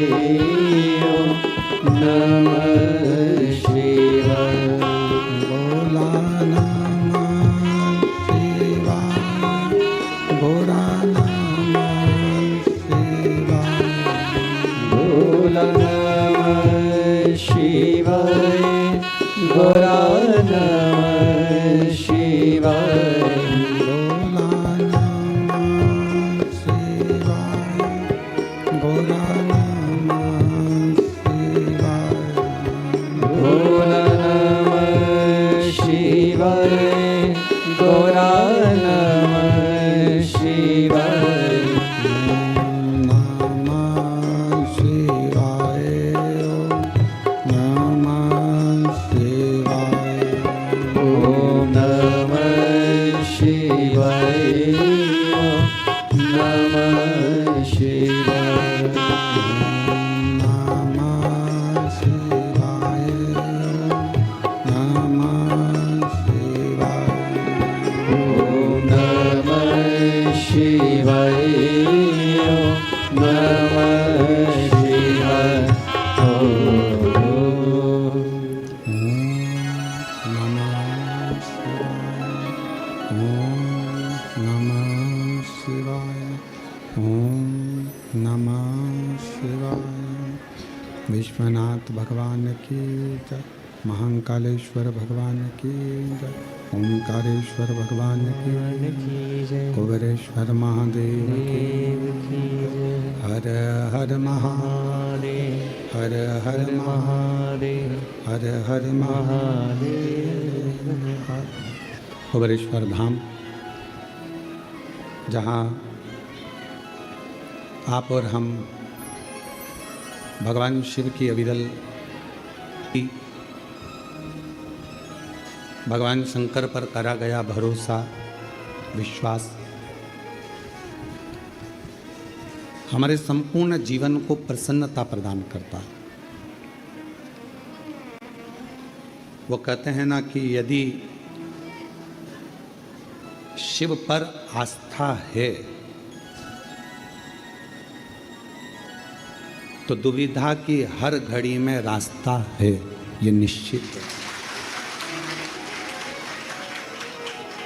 ओम नमः शिवाय। भोला नमः शिवाय, भोला नमः शिवाय, भोला नमः शिवाय, भोला नमः शिवाय। भोला नमः शिवाय, भोला नमः शिवाय, भोला नमः शिवाय, भोला नमः शिवाय। नमः शिवाय, नमः शिवाय, ओम नमः शिवाय, ओम नमः शिवाय। नमः शिवाय, नमः शिवाय, ओम नमः शिवाय, ओम नमः शिवाय। ओम नमः शिवाय, ओम नमः शिवाय। विश्वनाथ भगवान की जय, महाकालेश्वर भगवान की जय, ओंकारेश्वर भगवान की जय, कुबेरेश्वर महादेव की जय। हर हर महादेव, हर हर महादेव, हर हर महादेव। कुबेरेश्वर धाम, जहाँ आप और हम भगवान शिव की अविरल, भगवान शंकर पर करा गया भरोसा, विश्वास हमारे संपूर्ण जीवन को प्रसन्नता प्रदान करता है। वो कहते हैं ना कि यदि शिव पर आस्था है तो दुविधा की हर घड़ी में रास्ता है, ये निश्चित है।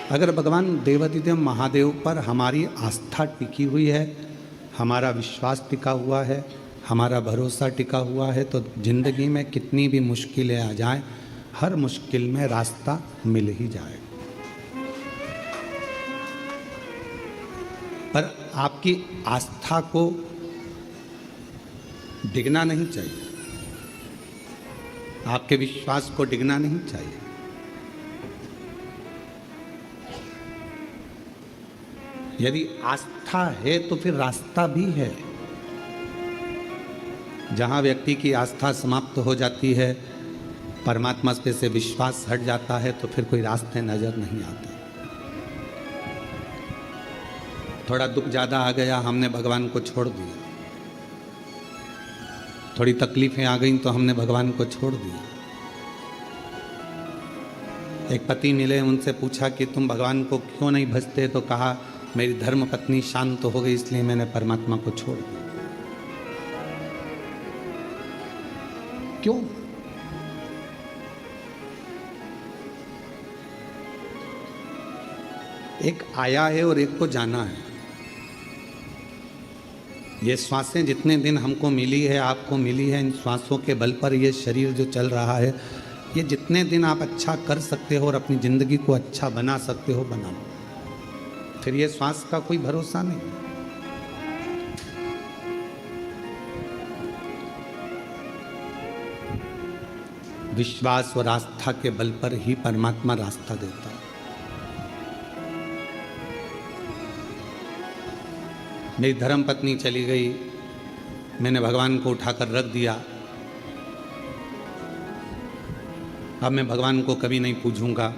अगर भगवान देवाधिदेव महादेव पर हमारी आस्था टिकी हुई है, हमारा विश्वास टिका हुआ है, हमारा भरोसा टिका हुआ है, तो जिंदगी में कितनी भी मुश्किलें आ जाएं, हर मुश्किल में रास्ता मिल ही जाएगा। पर आपकी आस्था को डिगना नहीं चाहिए, आपके विश्वास को डिगना नहीं चाहिए। यदि आस्था है तो फिर रास्ता भी है। जहां व्यक्ति की आस्था समाप्त हो जाती है, परमात्मा पे से विश्वास हट जाता है, तो फिर कोई रास्ते नजर नहीं आते। थोड़ा दुख ज़्यादा आ गया, हमने भगवान को छोड़ दिया। थोड़ी तकलीफें आ गई तो हमने भगवान को छोड़ दिया। एक पति मिले, उनसे पूछा कि तुम भगवान को क्यों नहीं भजते, तो कहा मेरी धर्म पत्नी शांत हो गई इसलिए मैंने परमात्मा को छोड़ दिया। क्यों? एक आया है और एक को जाना है। ये श्वासें जितने दिन हमको मिली है, आपको मिली है, इन श्वासों के बल पर ये शरीर जो चल रहा है, ये जितने दिन आप अच्छा कर सकते हो और अपनी ज़िंदगी को अच्छा बना सकते हो, बना लो। फिर ये श्वास का कोई भरोसा नहीं। विश्वास और आस्था के बल पर ही परमात्मा रास्ता देता है। मेरी धर्म पत्नी चली गई, मैंने भगवान को उठाकर रख दिया। अब मैं भगवान को कभी नहीं पूछूंगा।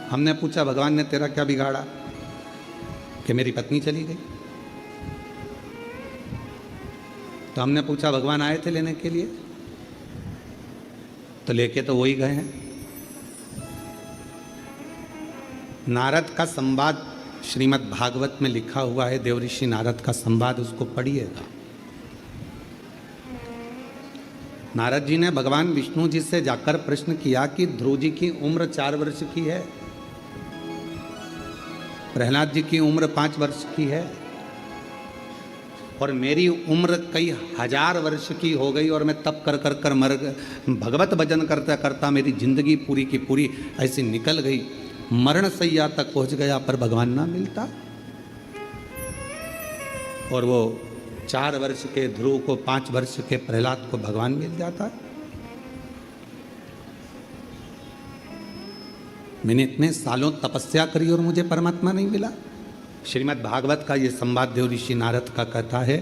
हमने पूछा भगवान ने तेरा क्या बिगाड़ा कि मेरी पत्नी चली गई? तो हमने पूछा भगवान आए थे लेने के लिए? तो लेके तो वही गए हैं। नारद का संवाद श्रीमद् भागवत में लिखा हुआ है, देवऋषि नारद का संवाद, उसको पढ़िएगा। नारद जी ने भगवान विष्णु जी से जाकर प्रश्न किया कि ध्रुव जी की उम्र 4 वर्ष की है, प्रहलाद जी की उम्र 5 वर्ष की है, और मेरी उम्र कई हजार वर्ष की हो गई और मैं तप कर कर कर मर भगवत भजन करता करता मेरी जिंदगी पूरी की पूरी ऐसी निकल गई, मरण सैया तक पहुंच गया पर भगवान ना मिलता। और वो 4 वर्ष के ध्रुव को 5 वर्ष के प्रहलाद को भगवान मिल जाता। मैंने इतने सालों तपस्या करी और मुझे परमात्मा नहीं मिला। श्रीमद् भागवत का ये संवाद देव ऋषि नारद का कथा है।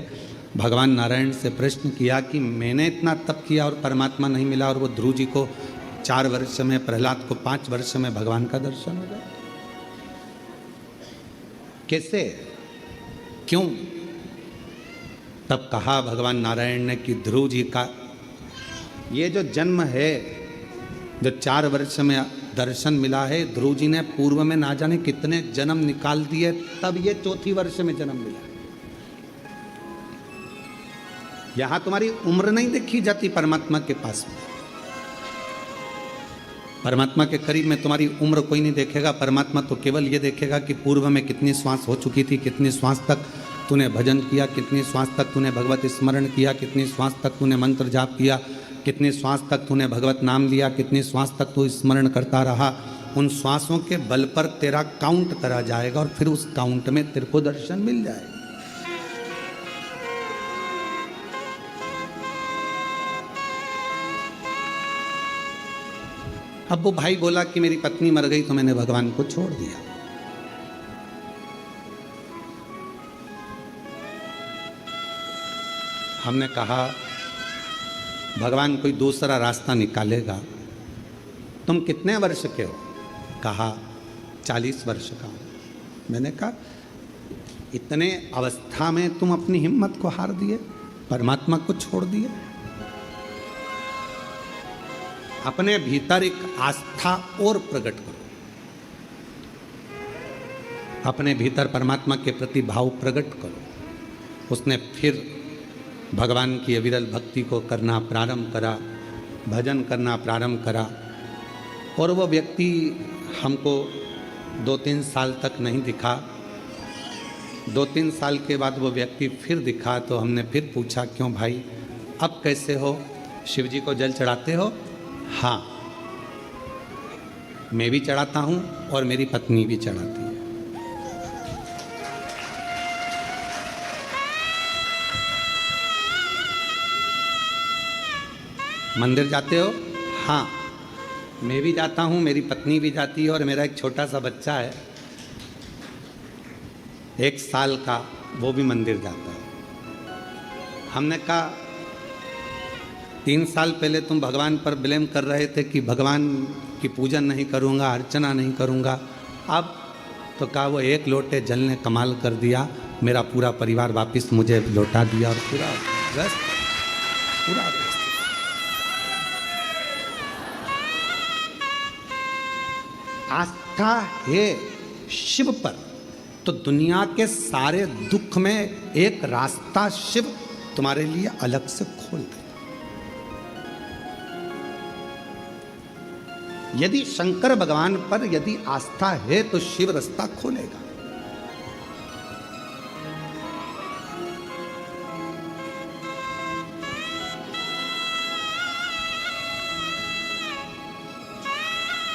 भगवान नारायण से प्रश्न किया कि मैंने इतना तप किया और परमात्मा नहीं मिला, और वो ध्रुव जी को 4 वर्ष में, प्रहलाद को 5 वर्ष में भगवान का दर्शन हो गया। कैसे, क्यों? तब कहा भगवान नारायण ने कि ध्रुव जी का ये जो जन्म है, जो 4 वर्ष में दर्शन मिला है, ध्रुव जी ने पूर्व में ना जाने कितने जन्म निकाल दिए, तब ये 4 वर्ष में जन्म मिला। यहां तुम्हारी उम्र नहीं देखी जाती परमात्मा के पास में। परमात्मा के करीब में तुम्हारी उम्र कोई नहीं देखेगा। परमात्मा तो केवल ये देखेगा कि पूर्व में कितनी श्वास हो चुकी थी, कितनी श्वास तक तूने भजन किया, कितनी श्वास तक तूने भगवत स्मरण किया, कितनी श्वास तक तूने मंत्र जाप किया, कितनी श्वास तक तूने भगवत नाम लिया, कितनी श्वास तक तू स्मरण करता रहा। उन श्वासों के बल पर तेरा काउंट करा जाएगा और फिर उस काउंट में तेरे को दर्शन मिल जाएगा। अब वो भाई बोला कि मेरी पत्नी मर गई तो मैंने भगवान को छोड़ दिया। हमने कहा भगवान कोई दूसरा रास्ता निकालेगा। तुम कितने वर्ष के हो? कहा 40 वर्ष का हूं। मैंने कहा इतने अवस्था में तुम अपनी हिम्मत को हार दिए, परमात्मा को छोड़ दिए। अपने भीतर एक आस्था और प्रकट करो, अपने भीतर परमात्मा के प्रति भाव प्रकट करो। उसने फिर भगवान की अविरल भक्ति को करना प्रारंभ करा, भजन करना प्रारंभ करा, और वो व्यक्ति हमको 2-3 साल तक नहीं दिखा। 2-3 साल के बाद वो व्यक्ति फिर दिखा तो हमने फिर पूछा क्यों भाई, अब कैसे हो? शिव जी को जल चढ़ाते हो? हाँ, मैं भी चढ़ाता हूँ और मेरी पत्नी भी चढ़ाती है। मंदिर जाते हो? हाँ, मैं भी जाता हूँ, मेरी पत्नी भी जाती है और मेरा एक छोटा सा बच्चा है 1 साल का, वो भी मंदिर जाता है। हमने कहा 3 साल पहले तुम भगवान पर ब्लेम कर रहे थे कि भगवान की पूजन नहीं करूँगा, अर्चना नहीं करूँगा। अब तो कहा वो 1 लोटे जल ने कमाल कर दिया, मेरा पूरा परिवार वापस मुझे लौटा दिया और पूरा व्यस्त, पूरा व्यस्त। आस्था है शिव पर तो दुनिया के सारे दुख में एक रास्ता शिव तुम्हारे लिए अलग से खोल दे। यदि शंकर भगवान पर यदि आस्था है तो शिव रास्ता खोलेगा।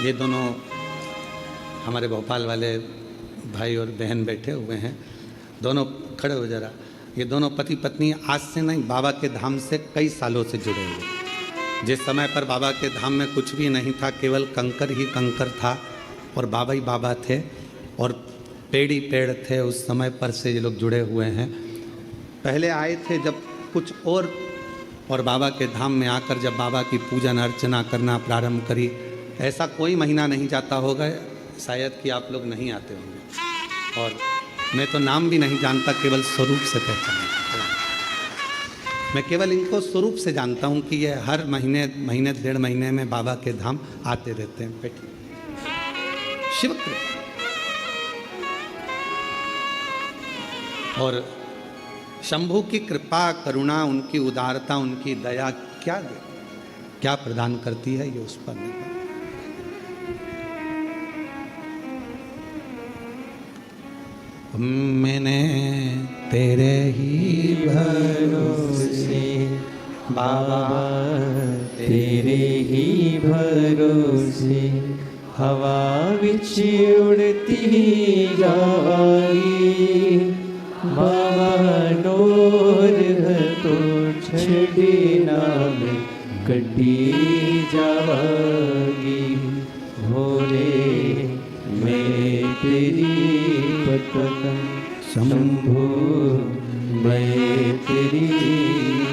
ये दोनों हमारे भोपाल वाले भाई और बहन बैठे हुए हैं, दोनों खड़े हो जरा। ये दोनों पति पत्नी आज से नहीं, बाबा के धाम से कई सालों से जुड़े हुए। जिस समय पर बाबा के धाम में कुछ भी नहीं था, केवल कंकर ही कंकर था और बाबा ही बाबा थे और पेड़ ही पेड़ थे, उस समय पर से ये लोग जुड़े हुए हैं। पहले आए थे जब कुछ और बाबा के धाम में आकर जब बाबा की पूजन अर्चना करना प्रारंभ करी, ऐसा कोई महीना नहीं जाता होगा शायद कि आप लोग नहीं आते होंगे, और मैं तो नाम भी नहीं जानता, केवल स्वरूप से पहचानता। मैं केवल इनको स्वरूप से जानता हूँ कि ये हर महीने 1.5 महीने में बाबा के धाम आते रहते हैं। बैठिए। शिव कृपा और शंभू की कृपा, करुणा, उनकी उदारता, उनकी दया क्या दे। क्या प्रदान करती है ये उस पर निर्भर। मैंने तेरे ही भरोसे बाबा तेरे ही भरोसे हवा विच उड़ती जावागी बाबा डोर तो छड़ी नाम कटी जावागी भोले मैं तेरी पतंग शंभु मैं तेरी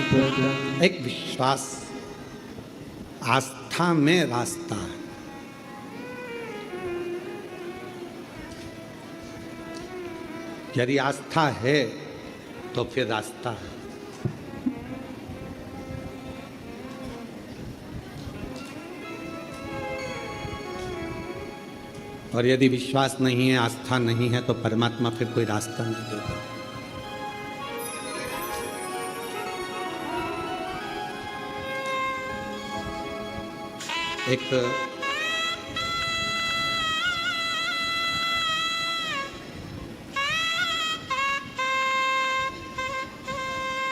पतंग। एक विश्वास, आस्था में रास्ता है। यदि आस्था है तो फिर रास्ता है। और यदि विश्वास नहीं है, आस्था नहीं है, तो परमात्मा फिर कोई रास्ता नहीं देता। एक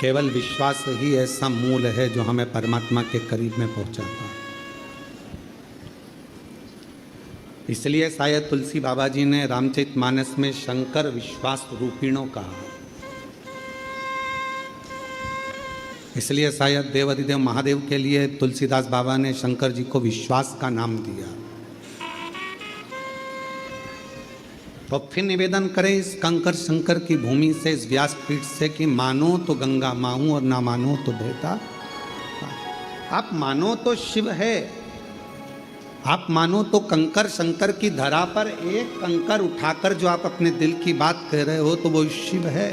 केवल विश्वास ही ऐसा मूल है जो हमें परमात्मा के करीब में पहुंचाता है। इसलिए शायद तुलसी बाबा जी ने रामचरितमानस में शंकर विश्वास रूपिणों कहा। इसलिए शायद देवाधिदेव महादेव के लिए तुलसीदास बाबा ने शंकर जी को विश्वास का नाम दिया। तो फिर निवेदन करें इस कंकर शंकर की भूमि से, इस व्यासपीठ से कि मानो तो गंगा माहूं और ना मानो तो बेटा। आप मानो तो शिव है, आप मानो तो कंकर शंकर की धरा पर एक कंकर उठाकर जो आप अपने दिल की बात कह रहे हो तो वो शिव है।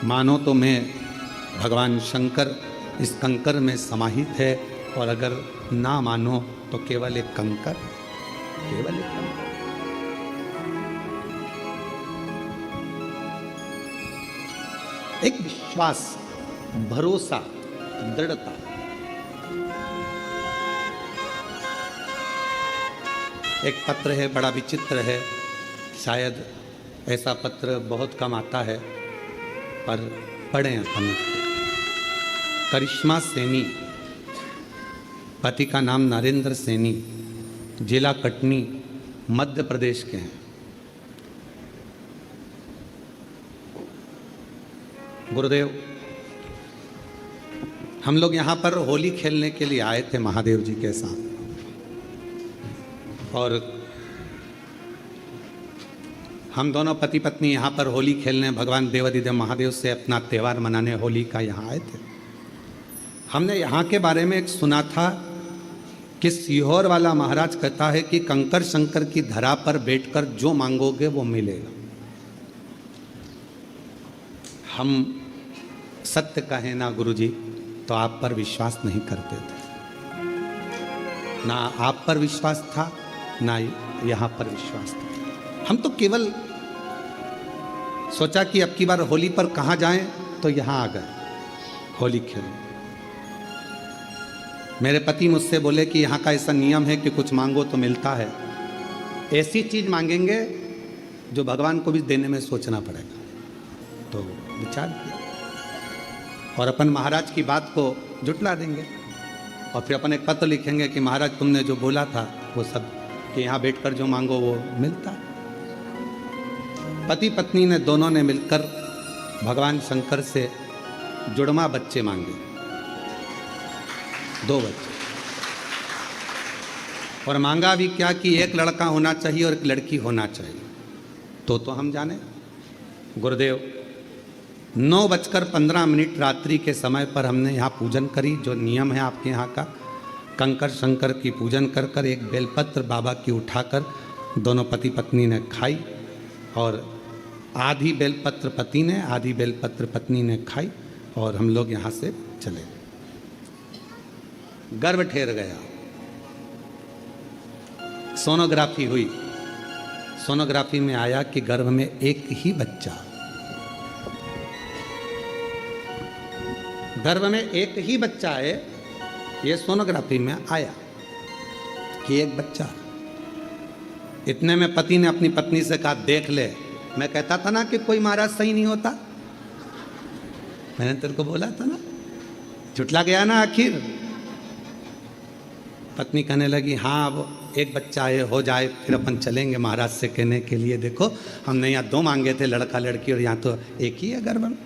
मानो तो मैं भगवान शंकर इस कंकर में समाहित है, और अगर ना मानो तो केवल एक कंकर, केवल एक कंकर। एक विश्वास, भरोसा, दृढ़ता। एक पत्र है, बड़ा विचित्र है, शायद ऐसा पत्र बहुत कम आता है, पर पढ़ें हम। करिश्मा सैनी, पति का नाम नरेंद्र सैनी, जिला कटनी, मध्य प्रदेश के हैं। गुरुदेव, हम लोग यहाँ पर होली खेलने के लिए आए थे महादेव जी के साथ, और हम दोनों पति पत्नी यहाँ पर होली खेलने भगवान देवाधिदेव महादेव से अपना त्यौहार मनाने होली का यहाँ आए थे। हमने यहाँ के बारे में एक सुना था कि सीहोर वाला महाराज कहता है कि कंकर शंकर की धरा पर बैठकर जो मांगोगे वो मिलेगा। हम सत्य कहें ना गुरुजी तो आप पर विश्वास नहीं करते थे, ना आप पर विश्वास था ना यहाँ पर विश्वास था। हम तो केवल सोचा कि अब की बार होली पर कहाँ जाएं, तो यहाँ आ गए होली खेलने। मेरे पति मुझसे बोले कि यहाँ का ऐसा नियम है कि कुछ मांगो तो मिलता है, ऐसी चीज़ मांगेंगे जो भगवान को भी देने में सोचना पड़ेगा। तो विचार किया और अपन महाराज की बात को जुटला देंगे, और फिर अपन एक पत्र लिखेंगे कि महाराज तुमने जो बोला था वो सब, कि यहाँ बैठकर जो मांगो वो मिलता। पति पत्नी ने दोनों ने मिलकर भगवान शंकर से जुड़वा बच्चे मांगे, 2 बच्चे, और मांगा भी क्या कि एक लड़का होना चाहिए और एक लड़की होना चाहिए। तो हम जाने गुरुदेव 9:15 रात्रि के समय पर हमने यहाँ पूजन करी, जो नियम है आपके यहाँ का, कंकर शंकर की पूजन कर कर एक बेलपत्र बाबा की उठाकर दोनों पति पत्नी ने खाई, और आधी बेलपत्र पति ने, आधी बेलपत्र पत्नी ने खाई, और हम लोग यहाँ से चले गए। गर्भ ठहर गया, सोनोग्राफी हुई, सोनोग्राफी में आया कि गर्भ में एक ही बच्चा, गर्भ में एक ही बच्चा है, ये सोनोग्राफी में आया कि एक बच्चा। इतने में पति ने अपनी पत्नी से कहा देख ले, मैं कहता था ना कि कोई महाराज सही नहीं होता, मैंने तेरे को बोला था ना, झुटला गया ना आखिर। पत्नी कहने लगी हाँ अब एक बच्चा है, हो जाए फिर अपन चलेंगे महाराज से कहने के लिए, देखो हमने यहाँ 2 मांगे थे, लड़का लड़की, और यहाँ तो एक ही है गर्भ में।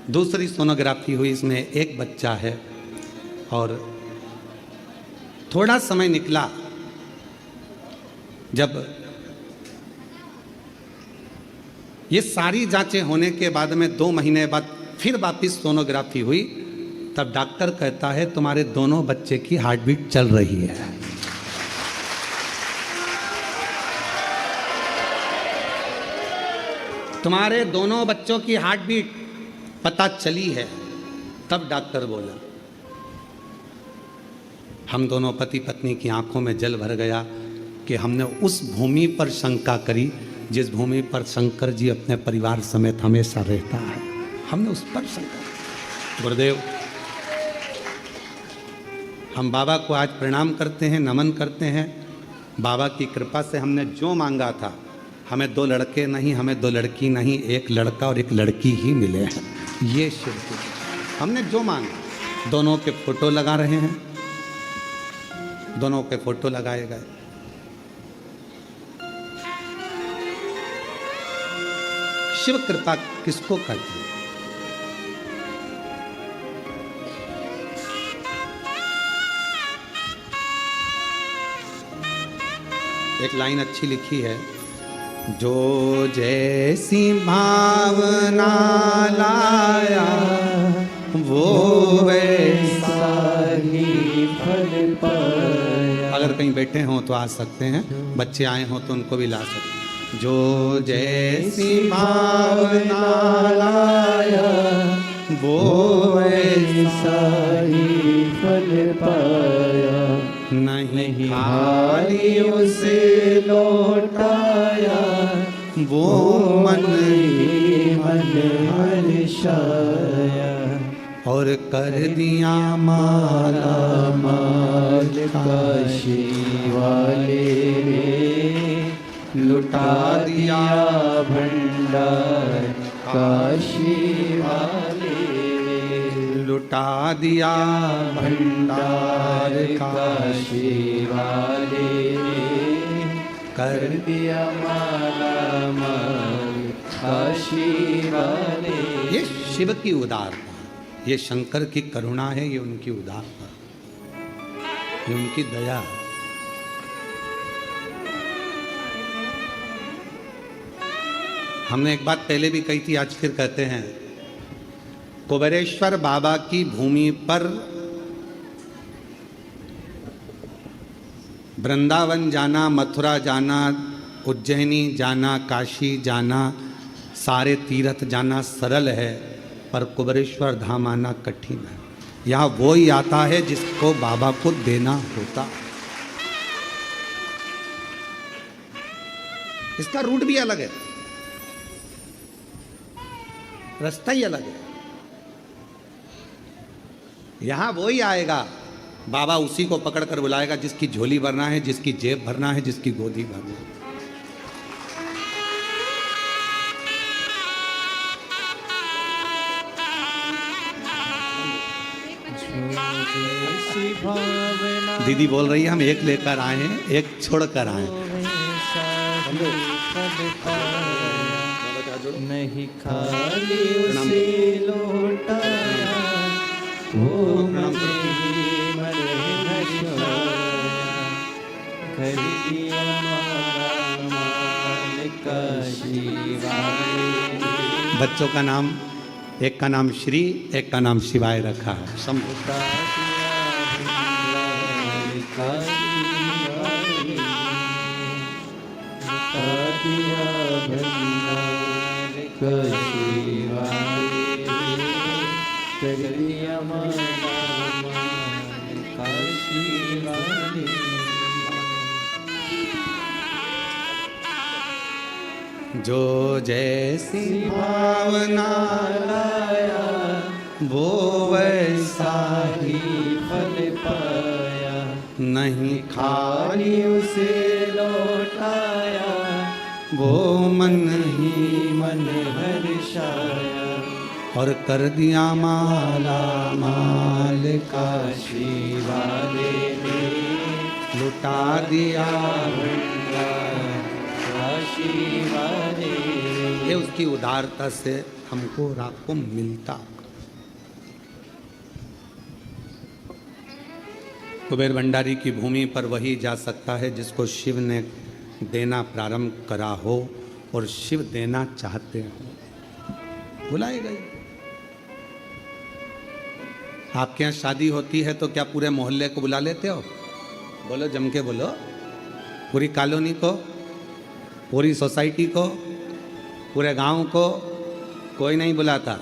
दूसरी सोनोग्राफी हुई, इसमें एक बच्चा है। और थोड़ा समय निकला, जब ये सारी जांचें होने के बाद में 2 महीने बाद फिर वापस सोनोग्राफी हुई, तब डॉक्टर कहता है तुम्हारे दोनों बच्चे की हार्ट बीट चल रही है। तुम्हारे दोनों बच्चों की हार्ट बीट पता चली है। तब डॉक्टर बोला, हम दोनों पति पत्नी की आंखों में जल भर गया कि हमने उस भूमि पर शंका करी जिस भूमि पर शंकर जी अपने परिवार समेत हमेशा रहता है, हमने उस पर शंका। गुरुदेव, हम बाबा को आज प्रणाम करते हैं, नमन करते हैं। बाबा की कृपा से हमने जो मांगा था, हमें 2 लड़के नहीं, हमें 2 लड़की नहीं, 1 लड़का और 1 लड़की ही मिले हैं। ये शिव की हमने जो मांगा। दोनों के फोटो लगा रहे हैं, दोनों के फोटो लगाए गए। शिव कृपा किसको कहते हैं? एक लाइन अच्छी लिखी है, जो जैसी भावना लाया वो वैसा ही फल पाया। अगर कहीं बैठे हों तो आ सकते हैं, बच्चे आए हों तो उनको भी ला सकते हैं। जो जैसी भावना लाया वो वैसा ही फल पाया, नहीं खाली उसे लौटाया वो मन ही मन हर्षाया, और कर दिया माला माल काशी वाले रे, लुटा दिया भंडार काशी वाले, लुटा दिया भंडार काशी वाले, कर दिया माला माल काशी वाले। ये शिव की उदारता, ये शंकर की करुणा है, ये उनकी उदारता, ये उनकी दया है। हमने एक बात पहले भी कही थी, आज फिर कहते हैं। कुबेरेश्वर बाबा की भूमि पर वृंदावन जाना, मथुरा जाना, उज्जैनी जाना, काशी जाना, सारे तीर्थ जाना सरल है, पर कुबेरेश्वर धाम आना कठिन है। यहाँ वो ही आता है जिसको बाबा को देना होता। इसका रूट भी अलग है, रास्ता ही अलग है। यहां वो ही आएगा, बाबा उसी को पकड़ कर बुलाएगा जिसकी झोली भरना है, जिसकी जेब भरना है, जिसकी गोदी भरना है। दीदी बोल रही है हम एक लेकर आए हैं, एक छोड़कर आए हैं। नहीं खाली उसे लौटाया वो मन ही मन हर्षाया, कर दिया माला माल काशी वाले। बच्चों का नाम, एक का नाम श्री, एक का नाम शिवाय रखा है। शंभु जो जैसी भावना लाया वो वैसा ही फल पाया, नहीं खाली उसे लौटाया, वो मन ही मन हर्षाया, और कर दिया माला माल का काशी वाले ने लुटा दिया। काशी वाले ये उसकी उदारता से हमको रात को मिलता। कुबेर भंडारी की भूमि पर वही जा सकता है जिसको शिव ने देना प्रारंभ करा हो और शिव देना चाहते हो। बुलाए गए। आपके यहाँ शादी होती है तो क्या पूरे मोहल्ले को बुला लेते हो? बोलो, जम के बोलो। पूरी कॉलोनी को, पूरी सोसाइटी को, पूरे गांव को कोई नहीं बुलाता।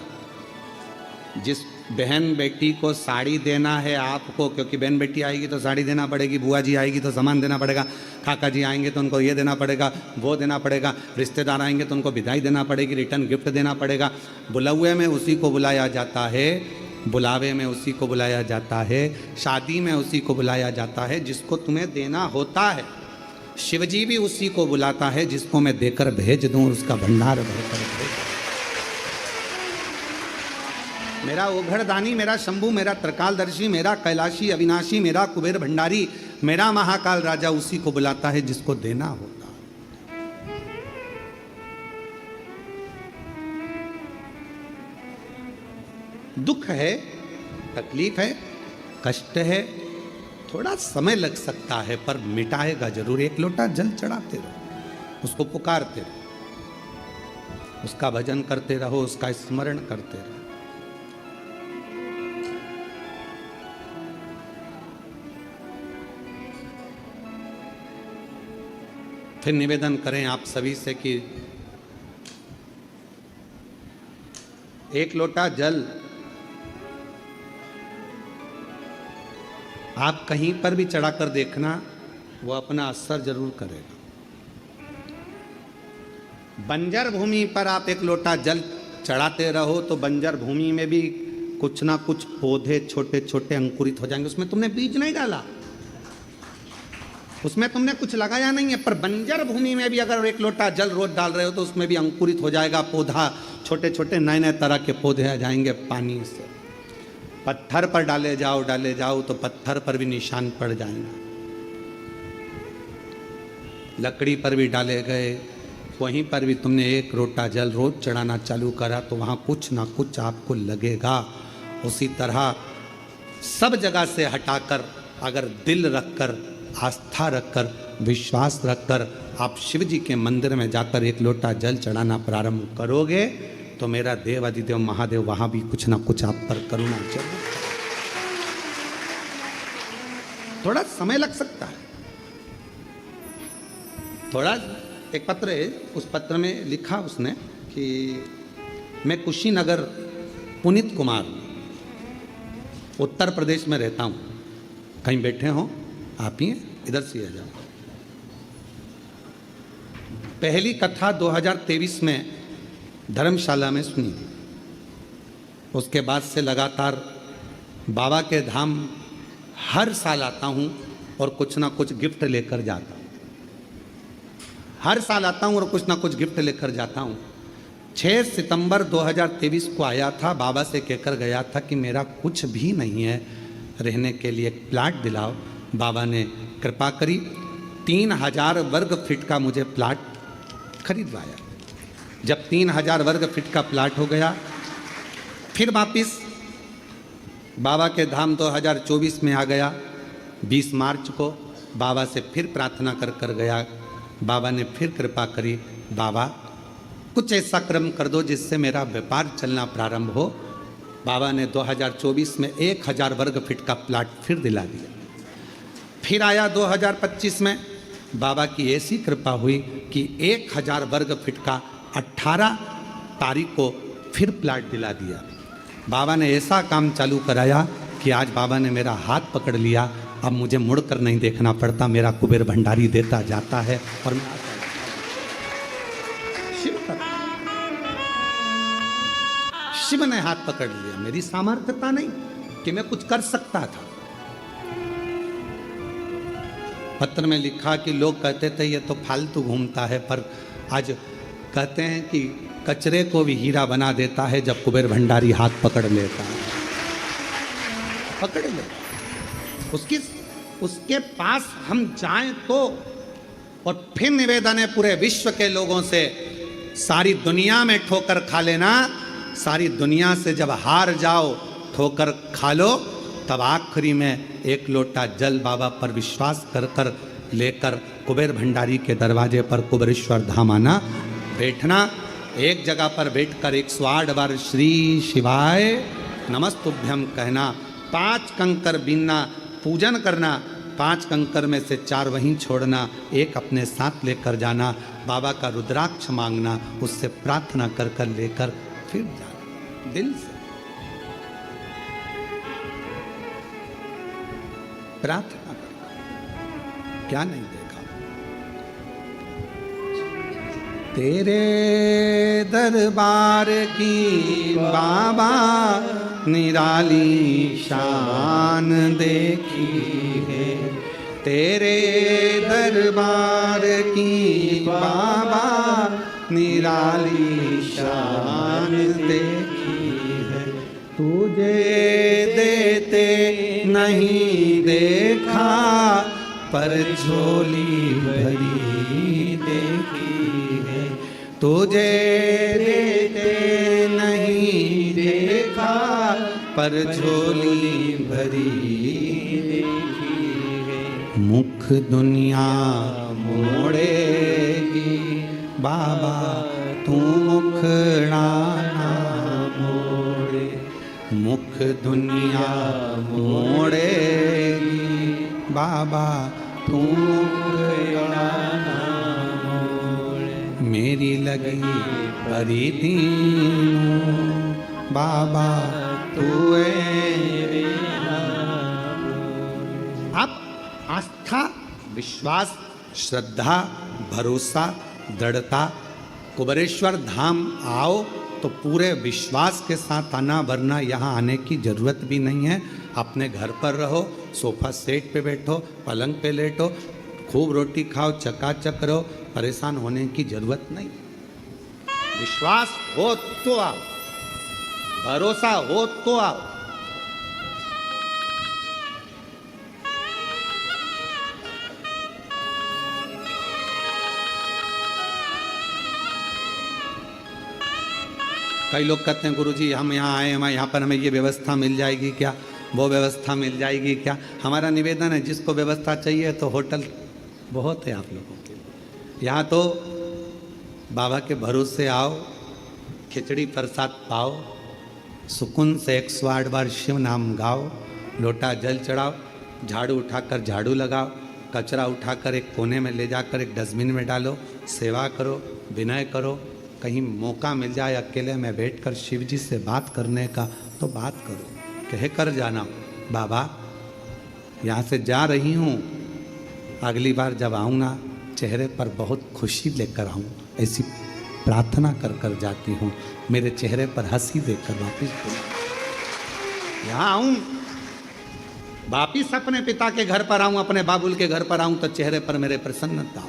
जिस बहन बेटी को साड़ी देना है आपको, क्योंकि बहन बेटी आएगी तो साड़ी देना पड़ेगी, बुआ जी आएगी तो सामान देना पड़ेगा, काका जी आएंगे तो उनको ये देना पड़ेगा, वो देना पड़ेगा, रिश्तेदार आएंगे तो उनको विदाई देना पड़ेगी, रिटर्न गिफ्ट देना पड़ेगा। बुलावे में उसी को बुलाया जाता है, बुलावे में उसी को बुलाया जाता है, शादी में उसी को बुलाया जाता है जिसको तुम्हें देना होता है। शिवजी भी उसी को बुलाता है जिसको मैं देकर भेज दूं, उसका भंडार भरकर भेज। मेरा ओघड़दानी, मेरा शंभू, मेरा त्रिकालदर्शी, मेरा कैलाशी अविनाशी, मेरा कुबेर भंडारी, मेरा महाकाल राजा उसी को बुलाता है जिसको देना होता। दुख है, तकलीफ है, कष्ट है, थोड़ा समय लग सकता है पर मिटाएगा जरूर। एक लोटा जल चढ़ाते रहो, उसको पुकारते रहो, उसका भजन करते रहो, उसका स्मरण करते रहो। फिर निवेदन करें आप सभी से कि एक लोटा जल आप कहीं पर भी चढ़ाकर देखना, वो अपना असर जरूर करेगा। बंजर भूमि पर आप एक लोटा जल चढ़ाते रहो तो बंजर भूमि में भी कुछ ना कुछ पौधे छोटे छोटे अंकुरित हो जाएंगे। उसमें तुमने बीज नहीं डाला, उसमें तुमने कुछ लगाया नहीं है, पर बंजर भूमि में भी अगर एक लोटा जल रोज डाल रहे हो तो उसमें भी अंकुरित हो जाएगा पौधा। छोटे छोटे नए नए तरह के पौधे आ जाएंगे पानी से। पत्थर पर डाले जाओ तो पत्थर पर भी निशान पड़ जाएंगे। लकड़ी पर भी डाले गए, वहीं पर भी तुमने एक लोटा जल रोज चढ़ाना चालू करा तो वहाँ कुछ ना कुछ आपको लगेगा। उसी तरह सब जगह से हटाकर अगर दिल रखकर, आस्था रखकर, विश्वास रखकर आप शिव जी के मंदिर में जाकर एक लोटा जल चढ़ाना प्रारंभ करोगे तो मेरा देव अधिदेव महादेव वहाँ भी कुछ ना कुछ आप पर करुणा जरूर। थोड़ा समय लग सकता है, थोड़ा। एक पत्र है, उस पत्र में लिखा उसने कि मैं कुशीनगर, पुनीत कुमार, उत्तर प्रदेश में रहता हूँ। कहीं बैठे हो आप ही इधर से आ जाओ। पहली कथा 2023 में धर्मशाला में सुनी, उसके बाद से लगातार बाबा के धाम हर साल आता हूँ और कुछ ना कुछ गिफ्ट लेकर जाता हूँ। हर साल आता हूँ और कुछ ना कुछ गिफ्ट लेकर जाता हूँ। 6 सितंबर 2023 को आया था, बाबा से कहकर गया था कि मेरा कुछ भी नहीं है, रहने के लिए एक प्लाट दिलाओ। बाबा ने कृपा करी, 3000 वर्ग फीट का मुझे प्लाट खरीदवाया। जब 3000 वर्ग फीट का प्लाट हो गया, फिर वापिस बाबा के धाम 2024 में आ गया। 20 मार्च को बाबा से फिर प्रार्थना कर कर गया। बाबा ने फिर कृपा करी, बाबा कुछ ऐसा क्रम कर दो जिससे मेरा व्यापार चलना प्रारंभ हो। बाबा ने 2024 में 1000 वर्ग फीट का प्लाट फिर दिला दिया। फिर आया 2025 में, बाबा की ऐसी कृपा हुई कि 1000 वर्ग फीट का 18 तारीख को फिर प्लाट दिला दिया। बाबा ने ऐसा काम चालू कराया कि आज बाबा ने मेरा हाथ पकड़ लिया। अब मुझे मुड़कर नहीं देखना पड़ता, मेरा कुबेर भंडारी देता जाता है और मैं शिव ने हाथ पकड़ लिया। मेरी सामर्थ्यता नहीं कि मैं कुछ कर सकता था। पत्र में लिखा कि लोग कहते थे ये तो फालतू घूमता है, पर आज कहते हैं कि कचरे को भी हीरा बना देता है जब कुबेर भंडारी हाथ पकड़ लेता है। पकड़ ले उसके पास हम जाएं तो। और फिर निवेदन है पूरे विश्व के लोगों से, सारी दुनिया में ठोकर खा लेना, सारी दुनिया से जब हार जाओ ठोकर खा लो, तब आखिरी में एक लोटा जल बाबा पर विश्वास कर कर लेकर कुबेर भंडारी के दरवाजे पर कुबेरेश्वर धाम आना, बैठना। एक जगह पर बैठकर 108 बार श्री शिवाय नमस्तुभ्यम कहना, 5 कंकर बीनना, पूजन करना, 5 कंकर में से 4 वहीं छोड़ना, 1 अपने साथ लेकर जाना, बाबा का रुद्राक्ष मांगना, उससे प्रार्थना कर कर लेकर फिर जाना दिल से। प्रार्थना कर, क्या नहीं देखा। तेरे दरबार की बाबा निराली शान देखी है, तेरे दरबार की बाबा निराली शान देखी है। तुझे देते नहीं देखा, पर झोली भरी देखी है। तुझे देते नहीं देखा, पर झोली भरी देखी है। मुख दुनिया मोड़ेगी बाबा, तू मुखड़ा ना मोड़े। मुख दुनिया मोड़ेगी बाबा, तू मुखड़ा ना मोड़े। मेरी लगी परी दीनू बाबा, तू अब आस्था, विश्वास, श्रद्धा, भरोसा, दृढ़ता, कुबेरेश्वर धाम आओ तो पूरे विश्वास के साथ आना, वरना यहाँ आने की ज़रूरत भी नहीं है। अपने घर पर रहो, सोफा सेट पे बैठो, पलंग पे लेटो, खूब रोटी खाओ, चकाचक रहो, परेशान होने की ज़रूरत नहीं। विश्वास हो तो आओ, भरोसा हो तो आओ। कई लोग कहते हैं गुरुजी हम यहाँ आए, हम यहाँ पर हमें ये व्यवस्था मिल जाएगी क्या, वो व्यवस्था मिल जाएगी क्या। हमारा निवेदन है जिसको व्यवस्था चाहिए तो होटल बहुत है आप लोगों के लिए। यहाँ तो बाबा के भरोसे आओ, खिचड़ी प्रसाद पाओ, सुकून से 108 बार शिव नाम गाओ, लोटा जल चढ़ाओ, झाड़ू उठाकर झाड़ू लगाओ, कचरा उठाकर एक कोने में ले जाकर एक डस्टबिन में डालो, सेवा करो, विनय करो। कहीं मौका मिल जाए अकेले में बैठकर शिव जी से बात करने का तो बात करो, कह कर जाना बाबा यहाँ से जा रही हूँ, अगली बार जब आऊँ ना चेहरे पर बहुत खुशी लेकर आऊँ, ऐसी प्रार्थना कर कर जाती हूँ। मेरे चेहरे पर हंसी देकर वापिस यहाँ आऊँ, वापिस अपने पिता के घर पर आऊँ, अपने बाबुल के घर पर आऊँ तो चेहरे पर मेरे प्रसन्नता।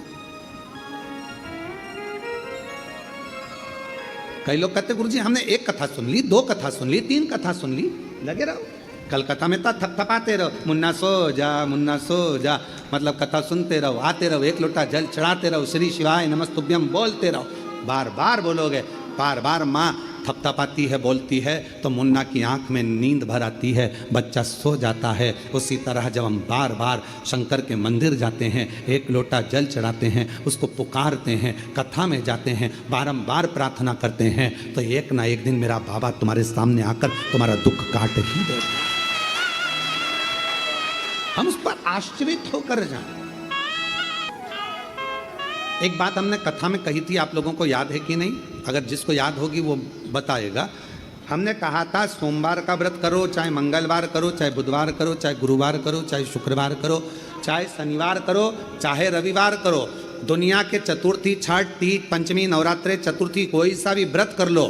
कई लोग कहते गुरुजी हमने 1 कथा सुन ली, 2 कथा सुन ली, 3 कथा सुन ली, लगे रहो। कल कथा में तो थपथपाते रहो, मुन्ना सो जा, मुन्ना सो जा, मतलब कथा सुनते रहो, आते रहो, 1 लोटा जल चढ़ाते रहो, श्री शिवाय नमस्तुभ्यम बोलते रहो। बार बार बोलोगे, बार बार माँ थपथपाती है, बोलती है तो मुन्ना की आंख में नींद भर आती है, बच्चा सो जाता है। उसी तरह जब हम बार बार शंकर के मंदिर जाते हैं, 1 लोटा जल चढ़ाते हैं, उसको पुकारते हैं, कथा में जाते हैं, बारंबार प्रार्थना करते हैं, तो एक ना एक दिन मेरा बाबा तुम्हारे सामने आकर तुम्हारा दुख काट ही देगा। हम उस पर आश्चर्यित होकर जाएं। एक बात हमने कथा में कही थी, आप लोगों को याद है कि नहीं? अगर जिसको याद होगी वो बताएगा। हमने कहा था सोमवार का व्रत करो, चाहे मंगलवार करो, चाहे बुधवार करो, चाहे गुरुवार करो, चाहे शुक्रवार करो, चाहे शनिवार करो, चाहे रविवार करो, दुनिया के चतुर्थी, छठ, तीज, पंचमी, नवरात्रे, चतुर्थी कोई सा भी व्रत कर लो,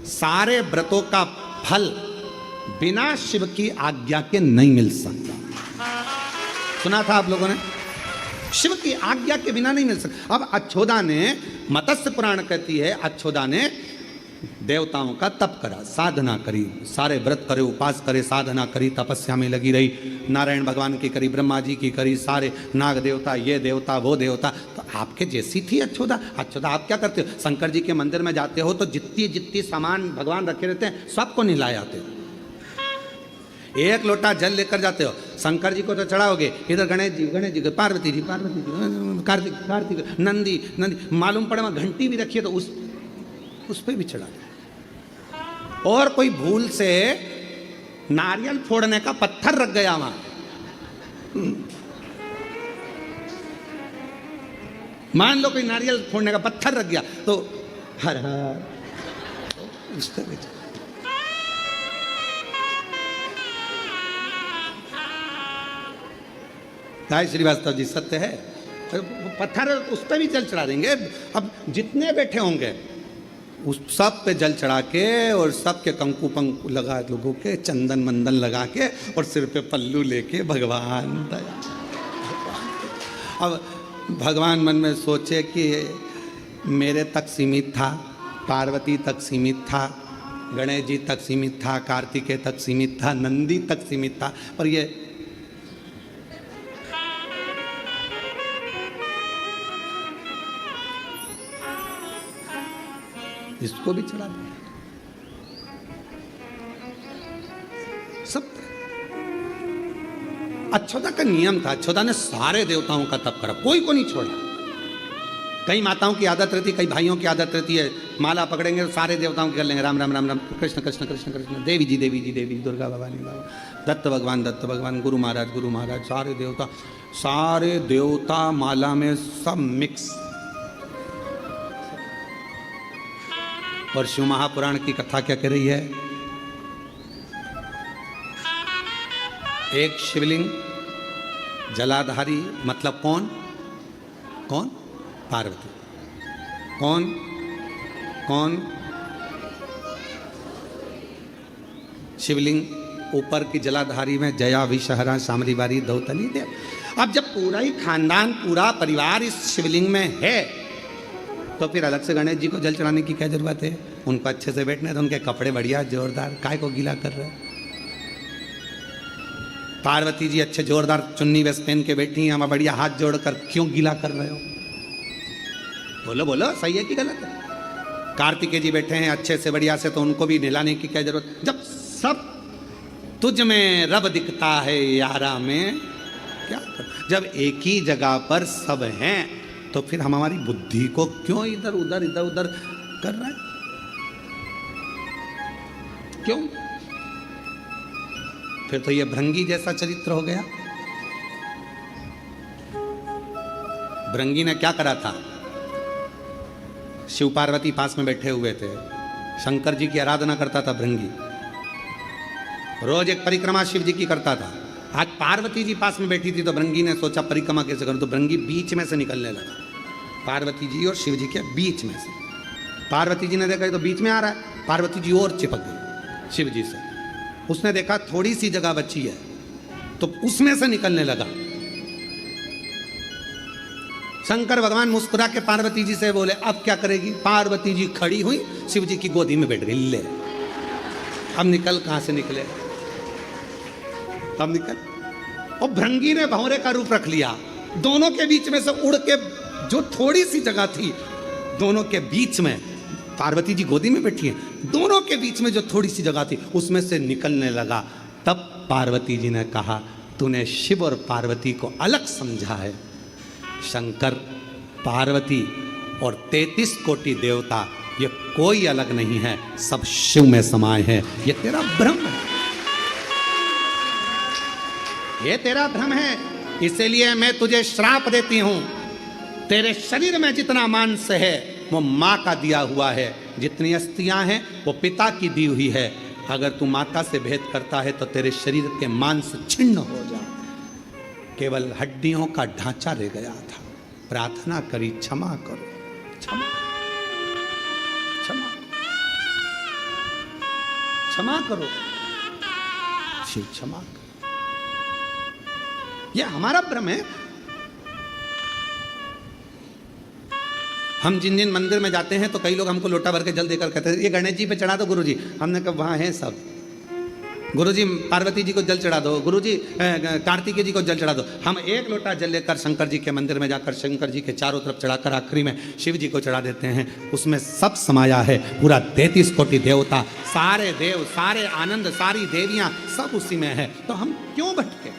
सारे व्रतों का फल बिना शिव की आज्ञा के नहीं मिल सकता। सुना था आप लोगों ने? शिव की आज्ञा के बिना नहीं मिल सकता। अब अच्छोदा ने, मत्स्य पुराण कहती है, अच्छोदा ने देवताओं का तप करा, साधना करी, सारे व्रत करे, उपास करे, साधना करी, तपस्या में लगी रही, नारायण भगवान की करी, ब्रह्मा जी की करी, सारे नाग देवता, ये देवता, वो देवता। तो आपके जैसी थी अच्छोदा। अच्छोदा आप क्या करते हो? शंकर जी के मंदिर में जाते हो तो जितनी जितनी सामान भगवान रखे रहते हैं सबको नहलाए आते हो। एक लोटा जल लेकर जाते हो, शंकर जी को तो चढ़ाओगे, इधर गणेश जी, पार्वती जी, कार्तिक, नंदी, मालूम पड़े वहाँ घंटी भी रखिए तो उस पे भी चढ़ा दे। और कोई भूल से नारियल फोड़ने का पत्थर रख गया वहां, मान लो कोई नारियल फोड़ने का पत्थर रख गया तो हर हर उस पे भी। गाय श्रीवास्तव जी सत्य है, पत्थर उस पर भी जल चढ़ा देंगे। अब जितने बैठे होंगे उस सब पे जल चढ़ा के और सब के कंकु पंकु लगा, लोगों के चंदन मंदन लगा के और सिर पे पल्लू लेके भगवान दया। अब भगवान मन में सोचे कि मेरे तक सीमित था, पार्वती तक सीमित था, गणेश जी तक सीमित था, कार्तिकेय तक सीमित था, नंदी तक सीमित था, पर ये इसको भी चढ़ा दिया। सब अच्छोदा का नियम था। अच्छोदा ने सारे देवताओं का तप करा, कोई को नहीं छोड़ा। कई माताओं की आदत रहती, कई भाइयों की आदत रहती है, माला पकड़ेंगे तो सारे देवताओं के कर लेंगे, राम राम राम राम, कृष्ण कृष्ण कृष्ण कृष्ण, देवी जी देवी जी देवी, दुर्गा भवानी बाबा, दत्त भगवान, गुरु महाराज, सारे देवता माला में सब मिक्स। और शिव महापुराण की कथा क्या कह रही है? एक शिवलिंग जलाधारी, मतलब कौन? पार्वती। कौन? शिवलिंग ऊपर की जलाधारी में जया विषहरा शामरी बारी दौतली देव। अब जब पूरा ही खानदान, पूरा परिवार इस शिवलिंग में है तो फिर अलग से गणेश जी को जल चढ़ाने की क्या जरूरत है? उनको अच्छे से बैठने तो, उनके कपड़े बढ़िया जोरदार, काय को गीला कर रहे हो? पार्वती जी अच्छे जोरदार चुन्नी वेस्ट पहन के बैठी हैं, हम बढ़िया हाथ जोड़कर क्यों गीला कर रहे हो? बोलो सही है कि गलत है? कार्तिकेय जी बैठे हैं अच्छे से बढ़िया से, तो उनको भी नहलाने की क्या जरूरत? जब सब तुझ में रब दिखता है यारा में क्या कर? जब एक ही जगह पर सब हैं तो फिर हम हमारी बुद्धि को क्यों इधर उधर कर रहे हैं? क्यों? फिर तो ये भृंगी जैसा चरित्र हो गया। भृंगी ने क्या करा था? शिव पार्वती पास में बैठे हुए थे, शंकर जी की आराधना करता था भृंगी, रोज एक परिक्रमा शिव जी की करता था। आज पार्वती जी पास में बैठी थी तो भृंगी ने सोचा परिक्रमा कैसे करूं, तो भृंगी बीच में से निकलने लगा, पार्वती जी और शिव जी के बीच में से। पार्वती जी ने देखा तो बीच में आ रहा है, पार्वती जी और चिपक गई शिव जी से। उसने देखा थोड़ी सी जगह बची है तो उसमें से निकलने लगा। शंकर भगवान मुस्कुरा के पार्वती जी से बोले अब क्या करेगी? पार्वती जी खड़ी हुई, शिव जी की गोदी में बैठ गई। ले अब निकल, कहां से निकले? अब निकल। और भृंगी ने भंवरे का रूप रख लिया, दोनों के बीच में से उड़ के, जो थोड़ी सी जगह थी दोनों के बीच में, पार्वती जी गोदी में बैठी हैं, दोनों के बीच में जो थोड़ी सी जगह थी उसमें से निकलने लगा। तब पार्वती जी ने कहा तूने शिव और पार्वती को अलग समझा है। शंकर, पार्वती और 33 कोटि देवता ये कोई अलग नहीं है, सब शिव में समाये हैं। ये तेरा भ्रम है, ये तेरा भ्रम है। इसलिए मैं तुझे श्राप देती हूं, तेरे शरीर में जितना मांस है वो माँ का दिया हुआ है, जितनी अस्थियां हैं वो पिता की दी हुई है। अगर तू माता से भेद करता है तो तेरे शरीर के मांस छिन्न हो जाए, केवल हड्डियों का ढांचा रह गया था। प्रार्थना करी क्षमा करो, क्षमा। क्षमा करो शिव, क्षमा करो। ये हमारा भ्रम है। हम जिन जिन मंदिर में जाते हैं तो कई लोग हमको लोटा भर के जल देकर कहते हैं ये गणेश जी पे चढ़ा दो गुरुजी। हमने कहा वहाँ है सब। गुरुजी पार्वती जी को जल चढ़ा दो, गुरुजी कार्तिकेय जी को जल चढ़ा दो। हम एक लोटा जल लेकर शंकर जी के मंदिर में जाकर शंकर जी के चारों तरफ चढ़ाकर आखिरी में शिव जी को चढ़ा देते हैं। उसमें सब समाया है, पूरा 33 कोटि देवता, सारे देव, सारे आनंद, सारी देवियां सब उसी में है। तो हम क्यों भटके?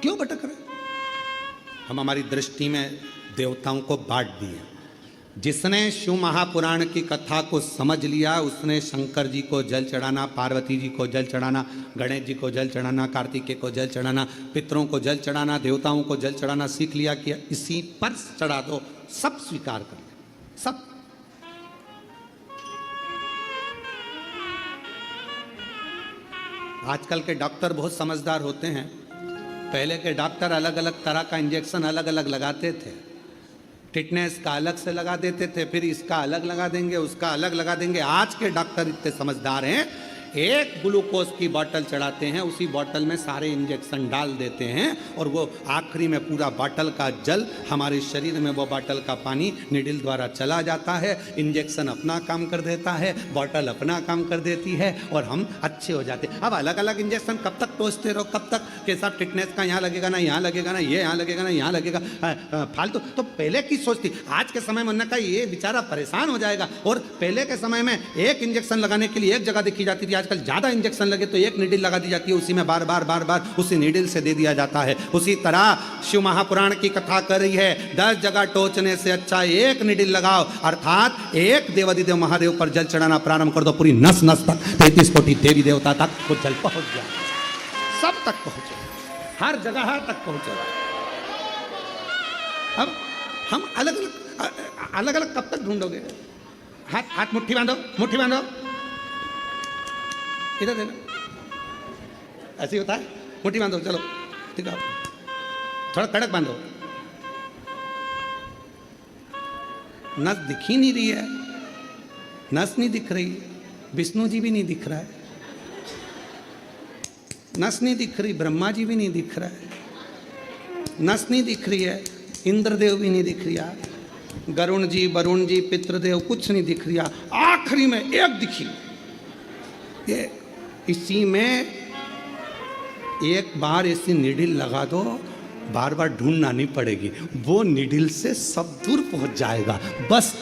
क्यों भटक रहे? हम हमारी दृष्टि में देवताओं को बांट दिए। जिसने शिव महापुराण की कथा को समझ लिया उसने शंकर जी को जल चढ़ाना, पार्वती जी को जल चढ़ाना, गणेश जी को जल चढ़ाना, कार्तिकेय को जल चढ़ाना, पितरों को जल चढ़ाना, देवताओं को जल चढ़ाना सीख लिया कि इसी पर चढ़ा दो, सब स्वीकार कर ले, सब। आजकल के डॉक्टर बहुत समझदार होते हैं। पहले के डॉक्टर अलग अलग तरह का इंजेक्शन अलग अलग लगाते थे। टिटनेस का अलग से लगा देते थे, फिर इसका अलग लगा देंगे, उसका अलग लगा देंगे। आज के डॉक्टर इतने समझदार हैं, एक ग्लूकोज की बोतल चढ़ाते हैं, उसी बोतल में सारे इंजेक्शन डाल देते हैं और वो आखिरी में पूरा बोतल का जल हमारे शरीर में, वो बोतल का पानी निडिल द्वारा चला जाता है। इंजेक्शन अपना काम कर देता है, बोतल अपना काम कर देती है और हम अच्छे हो जाते हैं। अब अलग अलग इंजेक्शन कब तक टोचते रहो, कब तक के साथ टिटनेस का यहाँ लगेगा ना, यहाँ लगेगा ना, ये यहाँ लगेगा ना, यहाँ लगेगा, फालतू। तो पहले की सोचती, आज के समय में उन्होंने कहा ये बेचारा परेशान हो जाएगा। और पहले के समय में एक इंजेक्शन लगाने के लिए एक जगह देखी जाती थी, आजकल ज्यादा इंजेक्शन लगे तो एक नीडल लगा दी जाती है, उसी में बार बार बार बार उसी नीडल से दे दिया जाता है। उसी तरह शिव महापुराण की कथा कर रही है, 10 जगह टोचने से अच्छा एक नीडल लगाओ, अर्थात एक देवादिदेव महादेव पर जल चढ़ाना प्रारंभ कर दो, पूरी नस नस तक 33 कोटि देवी देवता तक वो जल पहुंच जाए, सब तक पहुंचे, हर जगह तक पहुंचे। अब हम अलग अलग कब तक ढूंढोगे? हाथ मुट्ठी बांधो, मुट्ठी बांधो, इधर देना, ऐसे ही होता है। मुट्ठी बांधो, चलो ठीक है, थोड़ा कड़क बांधो। नस दिख ही नहीं रही है, नस नहीं दिख रही, विष्णु जी भी नहीं दिख रहा है, नस नहीं दिख रही, ब्रह्मा जी भी नहीं दिख रहा है, नस नहीं दिख रही है, इंद्रदेव भी नहीं दिख रहा, गरुण जी, वरुण जी, पितृदेव कुछ नहीं दिख रहा। आखिरी में एक दिखी, ये इसी में एक बार ऐसी निडिल लगा दो, बार बार ढूंढना नहीं पड़ेगी, वो निडिल से सब दूर पहुंच जाएगा। बस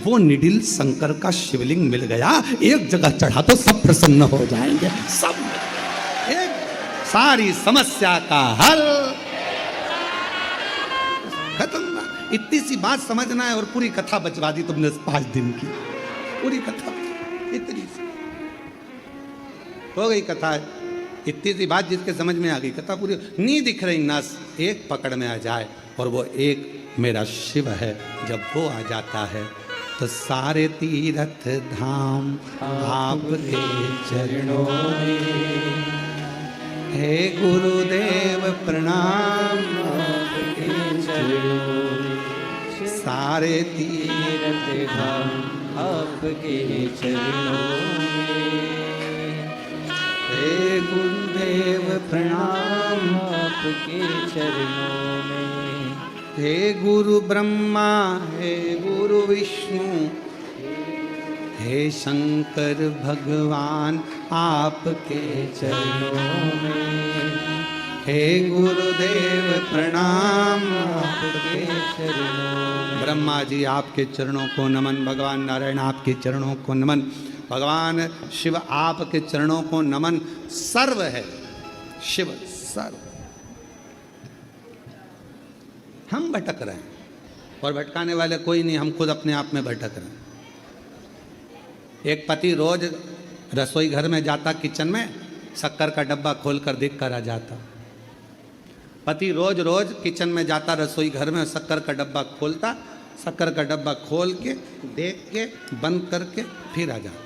वो निडिल शंकर का शिवलिंग मिल गया, एक जगह चढ़ा तो सब प्रसन्न हो जाएंगे, सब एक सारी समस्या का हल खत्म। इतनी सी बात समझना है और पूरी कथा बचवा दी तुमने 5 दिन की, पूरी कथा इतनी सी हो गई कथा। इतनी सी बात जिसके समझ में आ गई, कथा पूरी। नहीं दिख रही नस, एक पकड़ में आ जाए और वो एक मेरा शिव है। जब वो आ जाता है तो सारे तीर्थ धाम आपके चरणों में, हे गुरुदेव प्रणाम आपके चरणों में, सारे तीर्थ धाम आपके चरणों में, हे गुरुदेव प्रणाम आपके चरणों में, हे गुरु ब्रह्मा, हे गुरु विष्णु, हे शंकर भगवान आपके चरणों में, हे गुरुदेव प्रणाम आपके चरणों में। ब्रह्मा जी आपके चरणों को नमन, भगवान नारायण आपके चरणों को नमन, भगवान शिव आपके चरणों को नमन। सर्व है शिव, सर्व। हम भटक रहे हैं और भटकाने वाले कोई नहीं, हम खुद अपने आप में भटक रहे हैं। एक पति रोज रसोई घर में जाता, किचन में शक्कर का डब्बा खोलकर देख कर आ जाता। पति रोज रोज किचन में जाता, रसोई घर में शक्कर का डब्बा खोलता, शक्कर का डब्बा खोल के देख के बंद करके फिर आ जाता।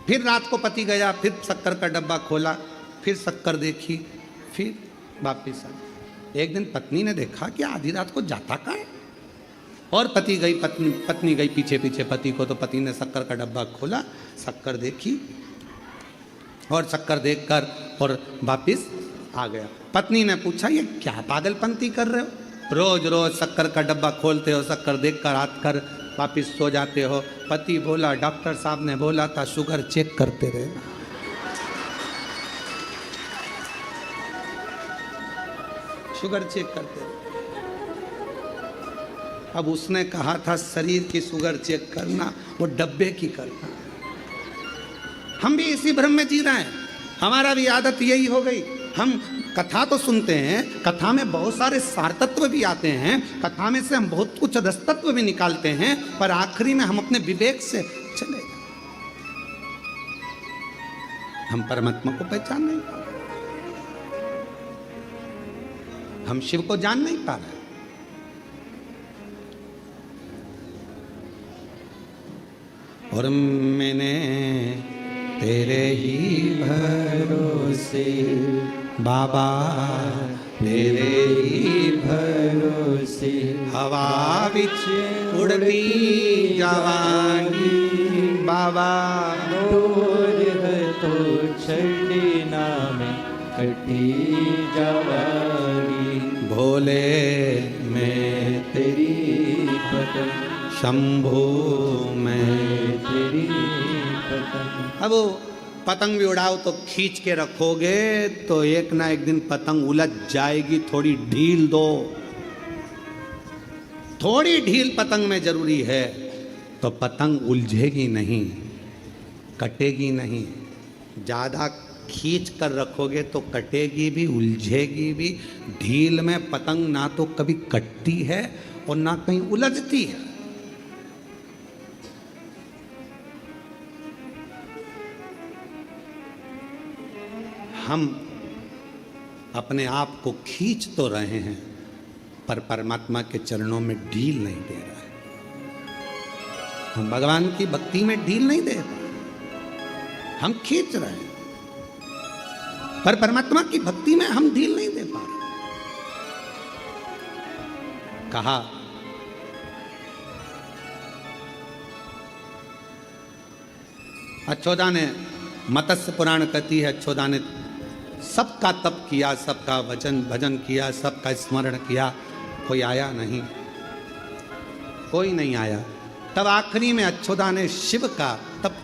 फिर रात को पति गया, फिर शक्कर का डब्बा खोला, फिर शक्कर देखी, फिर वापिस आ गया। एक दिन पत्नी ने देखा कि आधी रात को जाता कहाँ है, और पत्नी गई पीछे पीछे पति को, तो पति ने शक्कर का डब्बा खोला, शक्कर देखी और शक्कर देखकर और वापिस आ गया। पत्नी ने पूछा ये क्या पागलपंती कर रहे हो, रोज रोज शक्कर का डब्बा खोलते हो, शक्कर देखकर हाथ कर वापिस सो जाते हो। पति बोला डॉक्टर साहब ने बोला था शुगर चेक करते रहे। शुगर चेक करते रहे। अब उसने कहा था शरीर की शुगर चेक करना, वो डब्बे की करना। हम भी इसी भ्रम में जी रहे हैं, हमारा भी आदत यही हो गई। हम कथा तो सुनते हैं, कथा में बहुत सारे सार तत्व भी आते हैं, कथा में से हम बहुत कुछ रसतत्व भी निकालते हैं, पर आखिरी में हम अपने विवेक से चले जाते, हम परमात्मा को पहचान नहीं पा रहे, हम शिव को जान नहीं पा रहे। और मैंने तेरे ही भरोसे बाबा, तेरे ही भरोसे हवा बिच उड़ती जवानी बाबा, दूर है तो छड़ना में कटी जवानी, भोले मैं तेरी पतंग, शंभू मैं तेरी पतंग। अब वो पतंग भी उड़ाओ तो खींच के रखोगे तो एक ना एक दिन पतंग उलझ जाएगी, थोड़ी ढील दो। थोड़ी ढील पतंग में जरूरी है, तो पतंग उलझेगी नहीं, कटेगी नहीं। ज़्यादा खींच कर रखोगे तो कटेगी भी, उलझेगी भी। ढील में पतंग ना तो कभी कटती है और ना कहीं उलझती है। हम अपने आप को खींच तो रहे हैं, पर परमात्मा के चरणों में ढील नहीं दे रहे हैं। हम भगवान की भक्ति में ढील नहीं दे रहे, हम खींच रहे हैं, पर परमात्मा की भक्ति में हम ढील नहीं दे पा रहे। कहा अच्छोदा ने, मत्स्य पुराण कहती है, अच्छोदा ने सबका तप किया, सबका भजन किया, सबका स्मरण किया, कोई आया नहीं, कोई नहीं आया। तब आखिरी में अच्छोदा ने शिव का तप,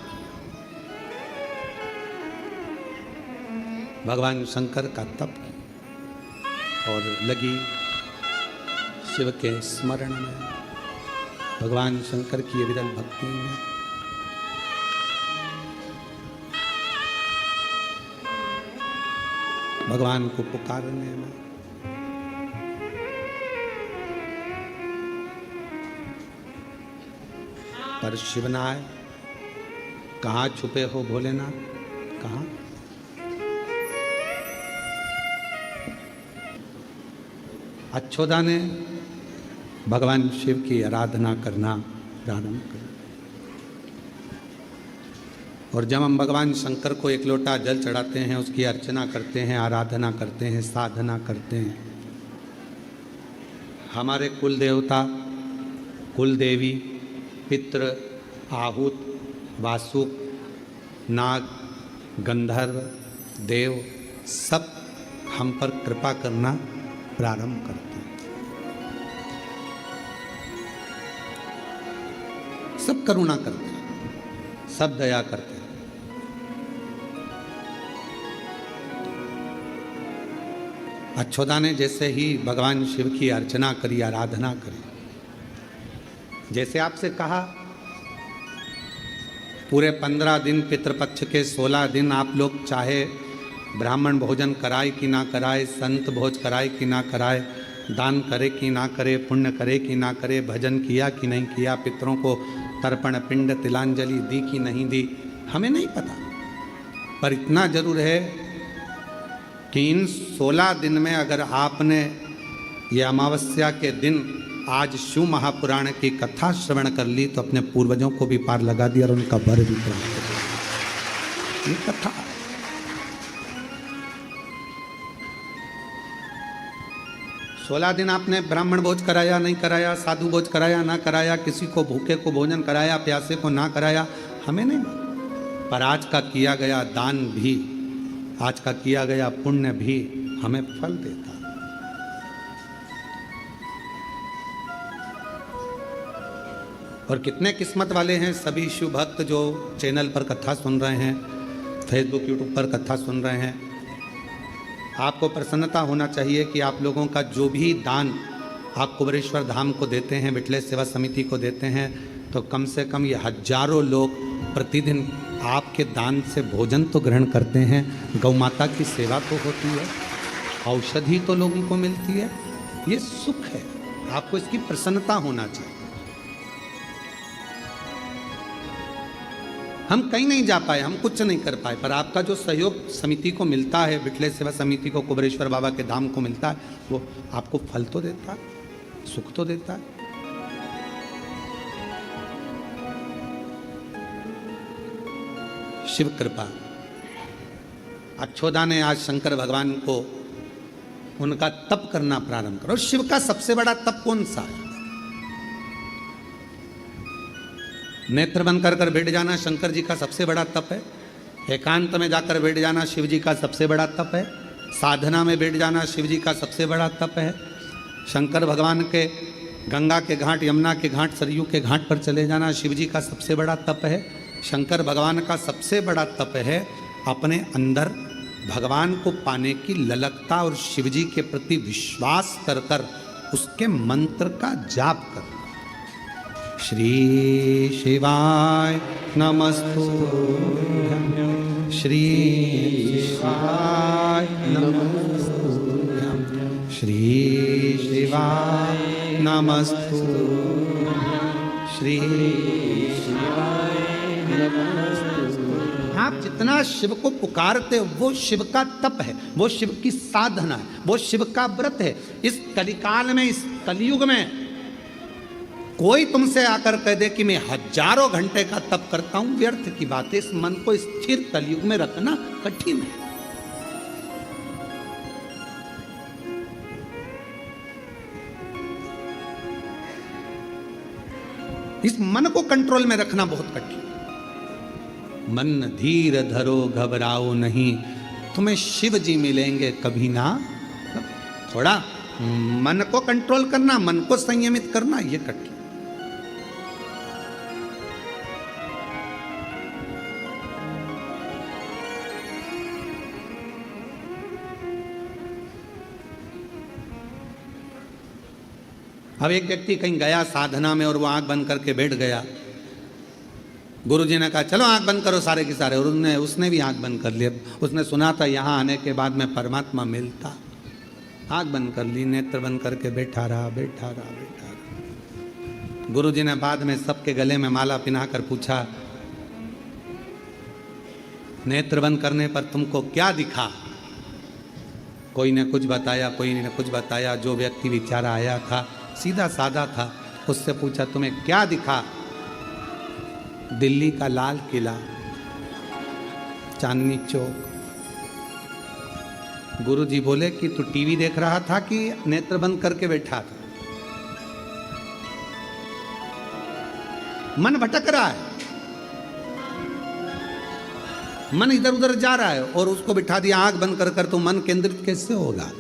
भगवान शंकर का तप किया और लगी शिव के स्मरण में, भगवान शंकर की विरल भक्ति में। भगवान को पुकारने में। पर शिवनाय कहाँ छुपे हो भोलेनाथ, कहाँ? अच्छोदा ने भगवान शिव की आराधना करना प्रारंभ कर, और जब हम भगवान शंकर को एक लोटा जल चढ़ाते हैं, उसकी अर्चना करते हैं, आराधना करते हैं, साधना करते हैं, हमारे कुल देवता, कुल देवी, पितृ, आहूत, वासुक, नाग, गंधर्व, देव सब हम पर कृपा करना प्रारंभ करते हैं। सब करुणा करते हैं, सब दया करते हैं। अच्छोदा ने जैसे ही भगवान शिव की अर्चना करी, आराधना करी, जैसे आपसे कहा पूरे 15 दिन पितृपक्ष के 16 दिन आप लोग चाहे ब्राह्मण भोजन कराए कि ना कराए, संत भोज कराए कि ना कराए, दान करे कि ना करे, पुण्य करे कि ना करे, भजन किया कि नहीं किया, पितरों को तर्पण पिंड तिलांजलि दी कि नहीं दी, हमें नहीं पता। पर इतना जरूर है कि इन 16 दिन में अगर आपने ये अमावस्या के दिन आज शिव महापुराण की कथा श्रवण कर ली तो अपने पूर्वजों को भी पार लगा दिया और उनका वर भी प्राप्त कर लिया। ये कथा 16 दिन आपने ब्राह्मण भोज कराया नहीं कराया, साधु भोज कराया ना कराया, किसी को भूखे को भोजन कराया, प्यासे को ना कराया, हमें नहीं मालूम। पर आज का किया गया दान भी, आज का किया गया पुण्य भी हमें फल देता। और कितने किस्मत वाले हैं सभी शिव भक्त जो चैनल पर कथा सुन रहे हैं, फेसबुक यूट्यूब पर कथा सुन रहे हैं। आपको प्रसन्नता होना चाहिए कि आप लोगों का जो भी दान आप कुबेरेश्वर धाम को देते हैं, बिटले सेवा समिति को देते हैं, तो कम से कम ये हजारों लोग प्रतिदिन आपके दान से भोजन तो ग्रहण करते हैं, गौ माता की सेवा तो होती है, औषधि तो लोगों को मिलती है। ये सुख है, आपको इसकी प्रसन्नता होना चाहिए। हम कहीं नहीं जा पाए, हम कुछ नहीं कर पाए, पर आपका जो सहयोग समिति को मिलता है, बिटले सेवा समिति को, कुबेरेश्वर बाबा के धाम को मिलता है, वो आपको फल तो देता है, सुख तो देता है। शिव कृपा। अक्षोदा ने आज शंकर भगवान को उनका तप करना प्रारंभ करो। शिव का सबसे बड़ा तप कौन सा है? नेत्र बंद कर बैठ जाना शंकर जी का सबसे बड़ा तप है। एकांत में जाकर बैठ जाना शिव जी का सबसे बड़ा तप है। साधना में बैठ जाना शिव जी का सबसे बड़ा तप है। शंकर भगवान के गंगा के घाट, यमुना के घाट, सरयू के घाट पर चले जाना शिव जी का सबसे बड़ा तप है। शंकर भगवान का सबसे बड़ा तप है अपने अंदर भगवान को पाने की ललकता और शिव जी के प्रति विश्वास कर कर उसके मंत्र का जाप कर। श्री शिवाय नमस्तुभ्यं, श्री शिवाय नमस्तुभ्यं, श्री शिवाय नमस्तुभ्यं, श्री शिवाय नमस्तुभ्यं। आप जितना शिव को पुकारते हो वो शिव का तप है, वो शिव की साधना है, वो शिव का व्रत है। इस कलिकाल में, इस कलयुग में कोई तुमसे आकर कह दे कि मैं हजारों घंटे का तप करता हूं, व्यर्थ की बात है। इस मन को स्थिर कलयुग में रखना कठिन है। इस मन को कंट्रोल में रखना बहुत कठिन। मन धीर धरो घबराओ नहीं, तुम्हें शिव जी मिलेंगे कभी ना। थोड़ा मन को कंट्रोल करना, मन को संयमित करना, यह कठिन। अब एक व्यक्ति कहीं गया साधना में और वो आंख बंद करके बैठ गया। गुरुजी ने कहा चलो आंख बंद करो सारे के सारे, और उसने भी आंख बंद कर लिया। उसने सुना था यहाँ आने के बाद में परमात्मा मिलता। आंख बंद कर ली, नेत्र बंद करके बैठा रहा, बैठा रहा, बैठा रहा। गुरुजी ने बाद में सबके गले में माला पिनाकर पूछा, नेत्र बंद करने पर तुमको क्या दिखा? कोई ने कुछ बताया, कोई ने कुछ बताया। जो व्यक्ति बेचारा आया था सीधा साधा था, उससे पूछा तुम्हें क्या दिखा? दिल्ली का लाल किला, चांदनी चौक। गुरुजी बोले कि तू टीवी देख रहा था कि नेत्र बंद करके बैठा था? मन भटक रहा है, मन इधर उधर जा रहा है और उसको बिठा दिया आंख बंद कर कर, तो मन केंद्रित कैसे होगा?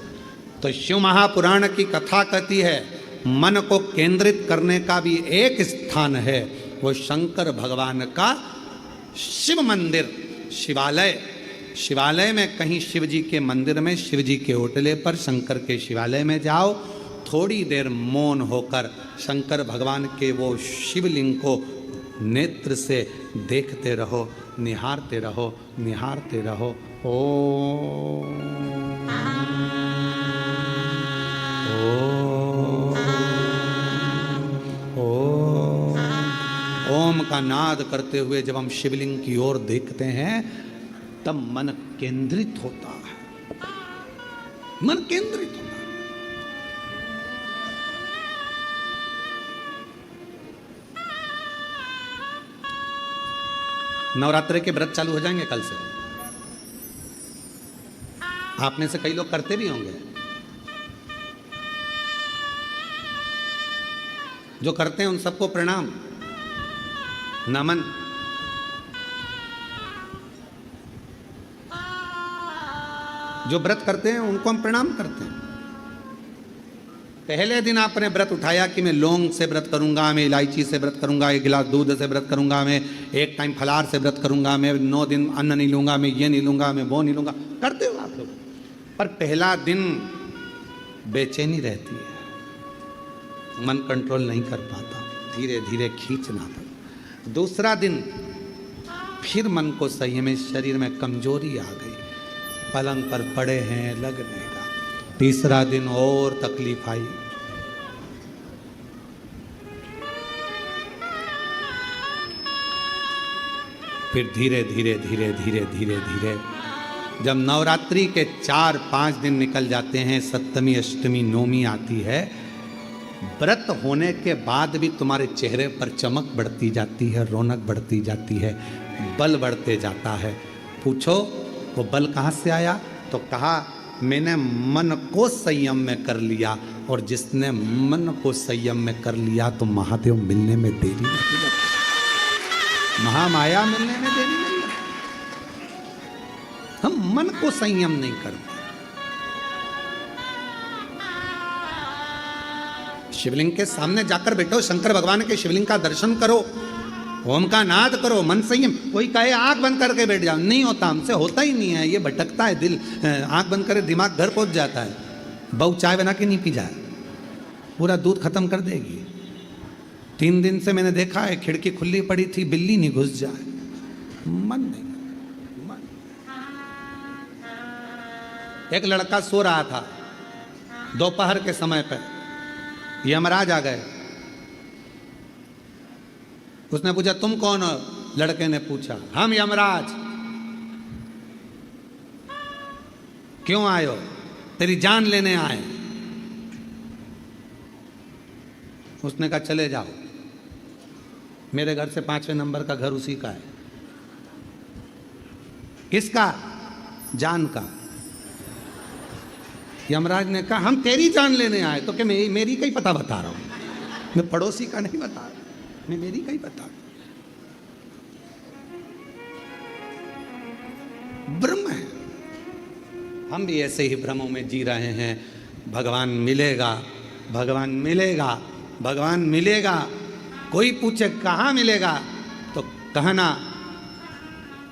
तो शिव महापुराण की कथा कहती है मन को केंद्रित करने का भी एक स्थान है, वो शंकर भगवान का शिव मंदिर, शिवालय। शिवालय में कहीं शिव जी के मंदिर में, शिव जी के ओटले पर, शंकर के शिवालय में जाओ, थोड़ी देर मौन होकर शंकर भगवान के वो शिवलिंग को नेत्र से देखते रहो, निहारते रहो, निहारते रहो। ओम का नाद करते हुए जब हम शिवलिंग की ओर देखते हैं तब मन केंद्रित होता है, मन केंद्रित होता है। नवरात्रि के व्रत चालू हो जाएंगे कल से। आप में से कई लोग करते भी होंगे। जो करते हैं उन सबको प्रणाम, नमन। जो व्रत करते हैं उनको हम प्रणाम करते हैं। पहले दिन आपने व्रत उठाया कि मैं लौंग से व्रत करूंगा, मैं इलायची से व्रत करूंगा, 1 गिलास दूध से व्रत करूंगा, मैं 1 टाइम फलाहार से व्रत करूंगा, मैं 9 दिन अन्न नहीं लूंगा, मैं ये नहीं लूंगा, मैं वो नहीं लूंगा, करते हो आप लोग। पर पहला दिन बेचैनी रहती है, मन कंट्रोल नहीं कर पाता, धीरे धीरे खींचना पड़ता। दूसरा दिन फिर मन को संयम में, शरीर में कमजोरी आ गई, पलंग पर पड़े हैं, लगने का। तीसरा दिन और तकलीफ आई। फिर धीरे धीरे धीरे धीरे धीरे धीरे जब नवरात्रि के 4-5 दिन निकल जाते हैं, सप्तमी अष्टमी नवमी आती है, व्रत होने के बाद भी तुम्हारे चेहरे पर चमक बढ़ती जाती है, रौनक बढ़ती जाती है, बल बढ़ते जाता है। पूछो वो बल कहाँ से आया? तो कहा मैंने मन को संयम में कर लिया, और जिसने मन को संयम में कर लिया तो महादेव मिलने में देरी नहीं लगती, महामाया मिलने में देरी नहीं लगती। हम मन को संयम नहीं करते। शिवलिंग के सामने जाकर बैठो, शंकर भगवान के शिवलिंग का दर्शन करो, ओम का नाद करो, मन संयम। कोई कहे आंख बंद करके बैठ जाओ, नहीं होता, हमसे होता ही नहीं है, ये भटकता है दिल। आंख बंद करे दिमाग घर पहुंच जाता है। बहू चाय बना के नहीं पी जाए, पूरा दूध खत्म कर देगी। 3 दिन से मैंने देखा है, खिड़की खुली पड़ी थी, बिल्ली नहीं घुस जाए, मन नहीं। मन। एक लड़का सो रहा था दोपहर के समय पर, यमराज आ गए। उसने पूछा तुम कौन हो? लड़के ने पूछा हम यमराज। क्यों आए हो? तेरी जान लेने आए। उसने कहा चले जाओ, मेरे घर से 5वें नंबर का घर उसी का है। किसका? जान का। यमराज ने कहा हम तेरी जान लेने आए। तो क्या मेरी का ही पता बता रहा हूं, मैं पड़ोसी का नहीं बता रहा, मैं मेरी का ही बता। ब्रह्म है, हम भी ऐसे ही भ्रमों में जी रहे हैं। भगवान मिलेगा, भगवान मिलेगा, भगवान मिलेगा। कोई पूछे कहाँ मिलेगा तो कहना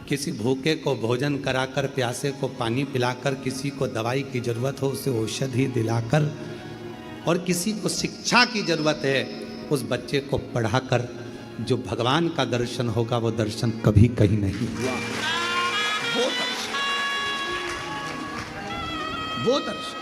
किसी भूखे को भोजन कराकर, प्यासे को पानी पिलाकर, किसी को दवाई की जरूरत हो उसे औषधि दिलाकर, और किसी को शिक्षा की जरूरत है उस बच्चे को पढ़ाकर। जो भगवान का दर्शन होगा वो दर्शन कभी कहीं नहीं हुआ। वो दर्शन, वो दर्शन।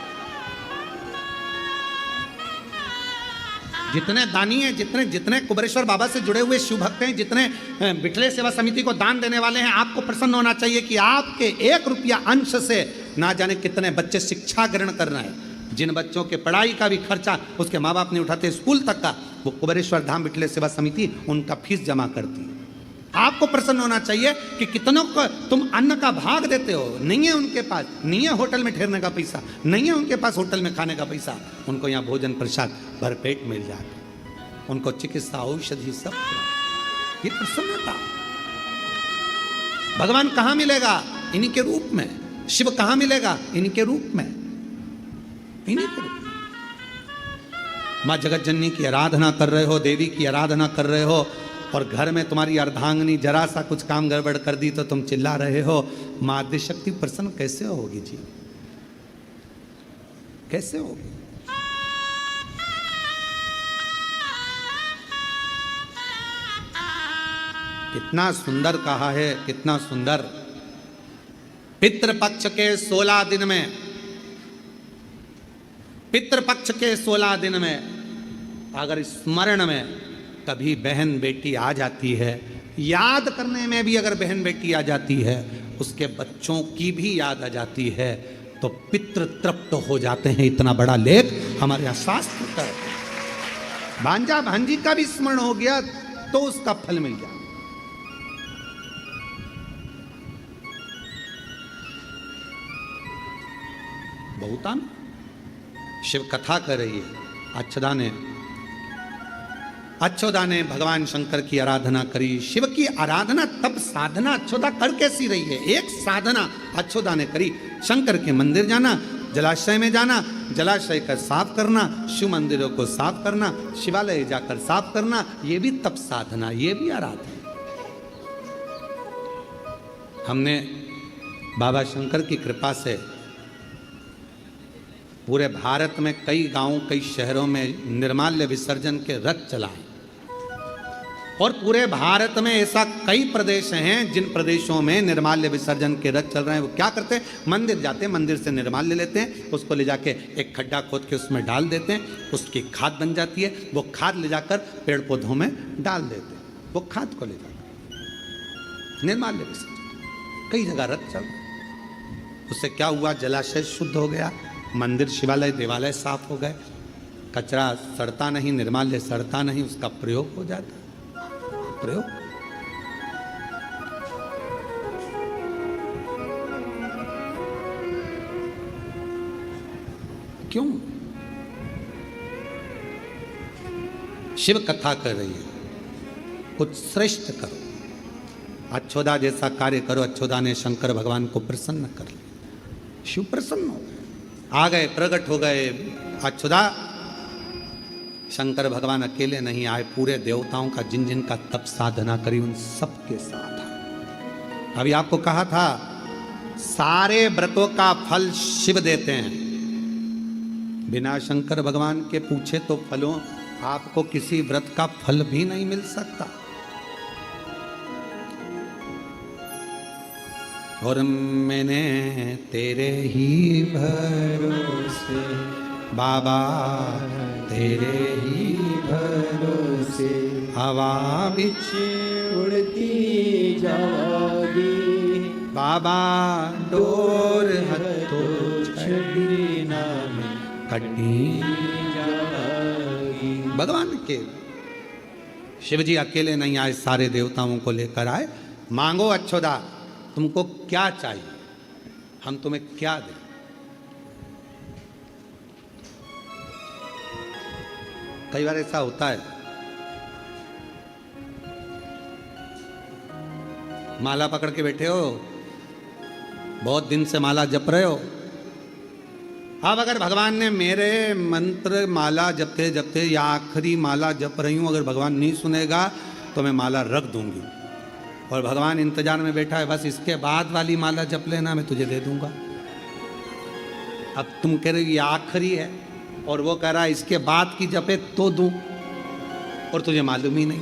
जितने दानी हैं, जितने कुबेरेश्वर बाबा से जुड़े हुए शिव भक्त हैं, जितने बिठले सेवा समिति को दान देने वाले हैं, आपको प्रसन्न होना चाहिए कि आपके 1 रुपया अंश से ना जाने कितने बच्चे शिक्षा ग्रहण कर रहे हैं। जिन बच्चों के पढ़ाई का भी खर्चा उसके माँ बाप नहीं उठाते, स्कूल तक का, वो कुबेरेश्वर धाम बिठले सेवा समिति उनका फीस जमा करती है। आपको प्रसन्न होना चाहिए कि कितनों को तुम अन्न का भाग देते हो। नहीं है उनके पास, नहीं है होटल में ठहरने का पैसा, नहीं है उनके पास होटल में खाने का पैसा, उनको यहाँ भोजन प्रसाद भरपेट मिल जाता, उनको चिकित्सा औषधि सब। ये प्रसन्नता। भगवान कहाँ मिलेगा? इन्हीं के रूप में। शिव कहाँ मिलेगा? इन्हीं के रूप में, इन्हीं के रूप में। माँ जगत जननी की आराधना कर रहे हो, देवी की आराधना कर रहे हो, और घर में तुम्हारी अर्धांगिनी जरा सा कुछ काम गड़बड़ कर दी तो तुम चिल्ला रहे हो। माँ आदिशक्ति प्रसन्न कैसे होगी जी? कैसे होगी? कितना सुंदर कहा है, कितना सुंदर। पितृपक्ष के 16 दिन में, पितृपक्ष के 16 दिन में अगर स्मरण में कभी बहन बेटी आ जाती है, याद करने में भी अगर बहन बेटी आ जाती है, उसके बच्चों की भी याद आ जाती है, तो पितृ तृप्त हो जाते हैं। इतना बड़ा लेख हमारे यहाँ शास्त्र का। भांजा भांजी का भी स्मरण हो गया तो उसका फल मिल गया। बहुतान शिव कथा कर रही है। अच्छदा ने अच्छोदा ने भगवान शंकर की आराधना करी। शिव की आराधना तब साधना अच्छोदा कर कैसी रही है? एक साधना अच्छोदा ने करी, शंकर के मंदिर जाना, जलाशय में जाना, जलाशय का साफ करना, शिव मंदिरों को साफ करना, शिवालय जाकर साफ करना, ये भी तप साधना, ये भी आराधना। हमने बाबा शंकर की कृपा से पूरे भारत में कई गांवों, कई शहरों में निर्माल्य विसर्जन के रथ चलाए, और पूरे भारत में ऐसा कई प्रदेश हैं जिन प्रदेशों में निर्माल्य विसर्जन के रथ चल रहे हैं। वो क्या करते हैं? मंदिर जाते हैं, मंदिर से निर्माल्य लेते हैं, उसको ले जाके एक खड्डा खोद के उसमें डाल देते हैं, उसकी खाद बन जाती है, वो खाद ले जाकर पेड़ पौधों में डाल देते हैं, वो खाद को ले जाकर निर्माल्य विसर्जन। कई जगह रथ चल, उससे क्या हुआ? जलाशय शुद्ध हो गया, मंदिर, शिवालय, देवालय साफ हो गए, कचरा सड़ता नहीं, निर्माल्य सड़ता नहीं, उसका प्रयोग हो जाता। प्रयोग क्यों? शिव कथा कर रही है, कुछ श्रेष्ठ करो, अच्छोदा जैसा कार्य करो। अच्छोदा ने शंकर भगवान को प्रसन्न कर लिया, शिव प्रसन्न हो गए, आ गए, प्रकट हो गए। अच्छोदा, शंकर भगवान अकेले नहीं आए, पूरे देवताओं का जिन जिन का तप साधना करी उन सबके साथ आए। अभी आपको कहा था सारे व्रतों का फल शिव देते हैं, बिना शंकर भगवान के पूछे तो फलों आपको किसी व्रत का फल भी नहीं मिल सकता। और मैंने तेरे ही भरोसे बाबा, तेरे ही भरोसे हवा बिच उड़ती जागी, बाबा डोर हथो छड़ी नाम कटी जागी। भगवान के शिव जी अकेले नहीं आए, सारे देवताओं को लेकर आए। मांगो अच्छोदा, तुमको क्या चाहिए, हम तुम्हें क्या दें। कई बार ऐसा होता है, माला पकड़ के बैठे हो, बहुत दिन से माला जप रहे हो। अब अगर भगवान ने मेरे मंत्र माला जपते जपते या आखिरी माला जप रही हूं, अगर भगवान नहीं सुनेगा तो मैं माला रख दूंगी, और भगवान इंतजार में बैठा है, बस इसके बाद वाली माला जप लेना, मैं तुझे दे दूंगा। अब तुम कह रहे हो ये आखिरी है, और वो कह रहा है इसके बाद की जपे तो दूं, और तुझे मालूम ही नहीं।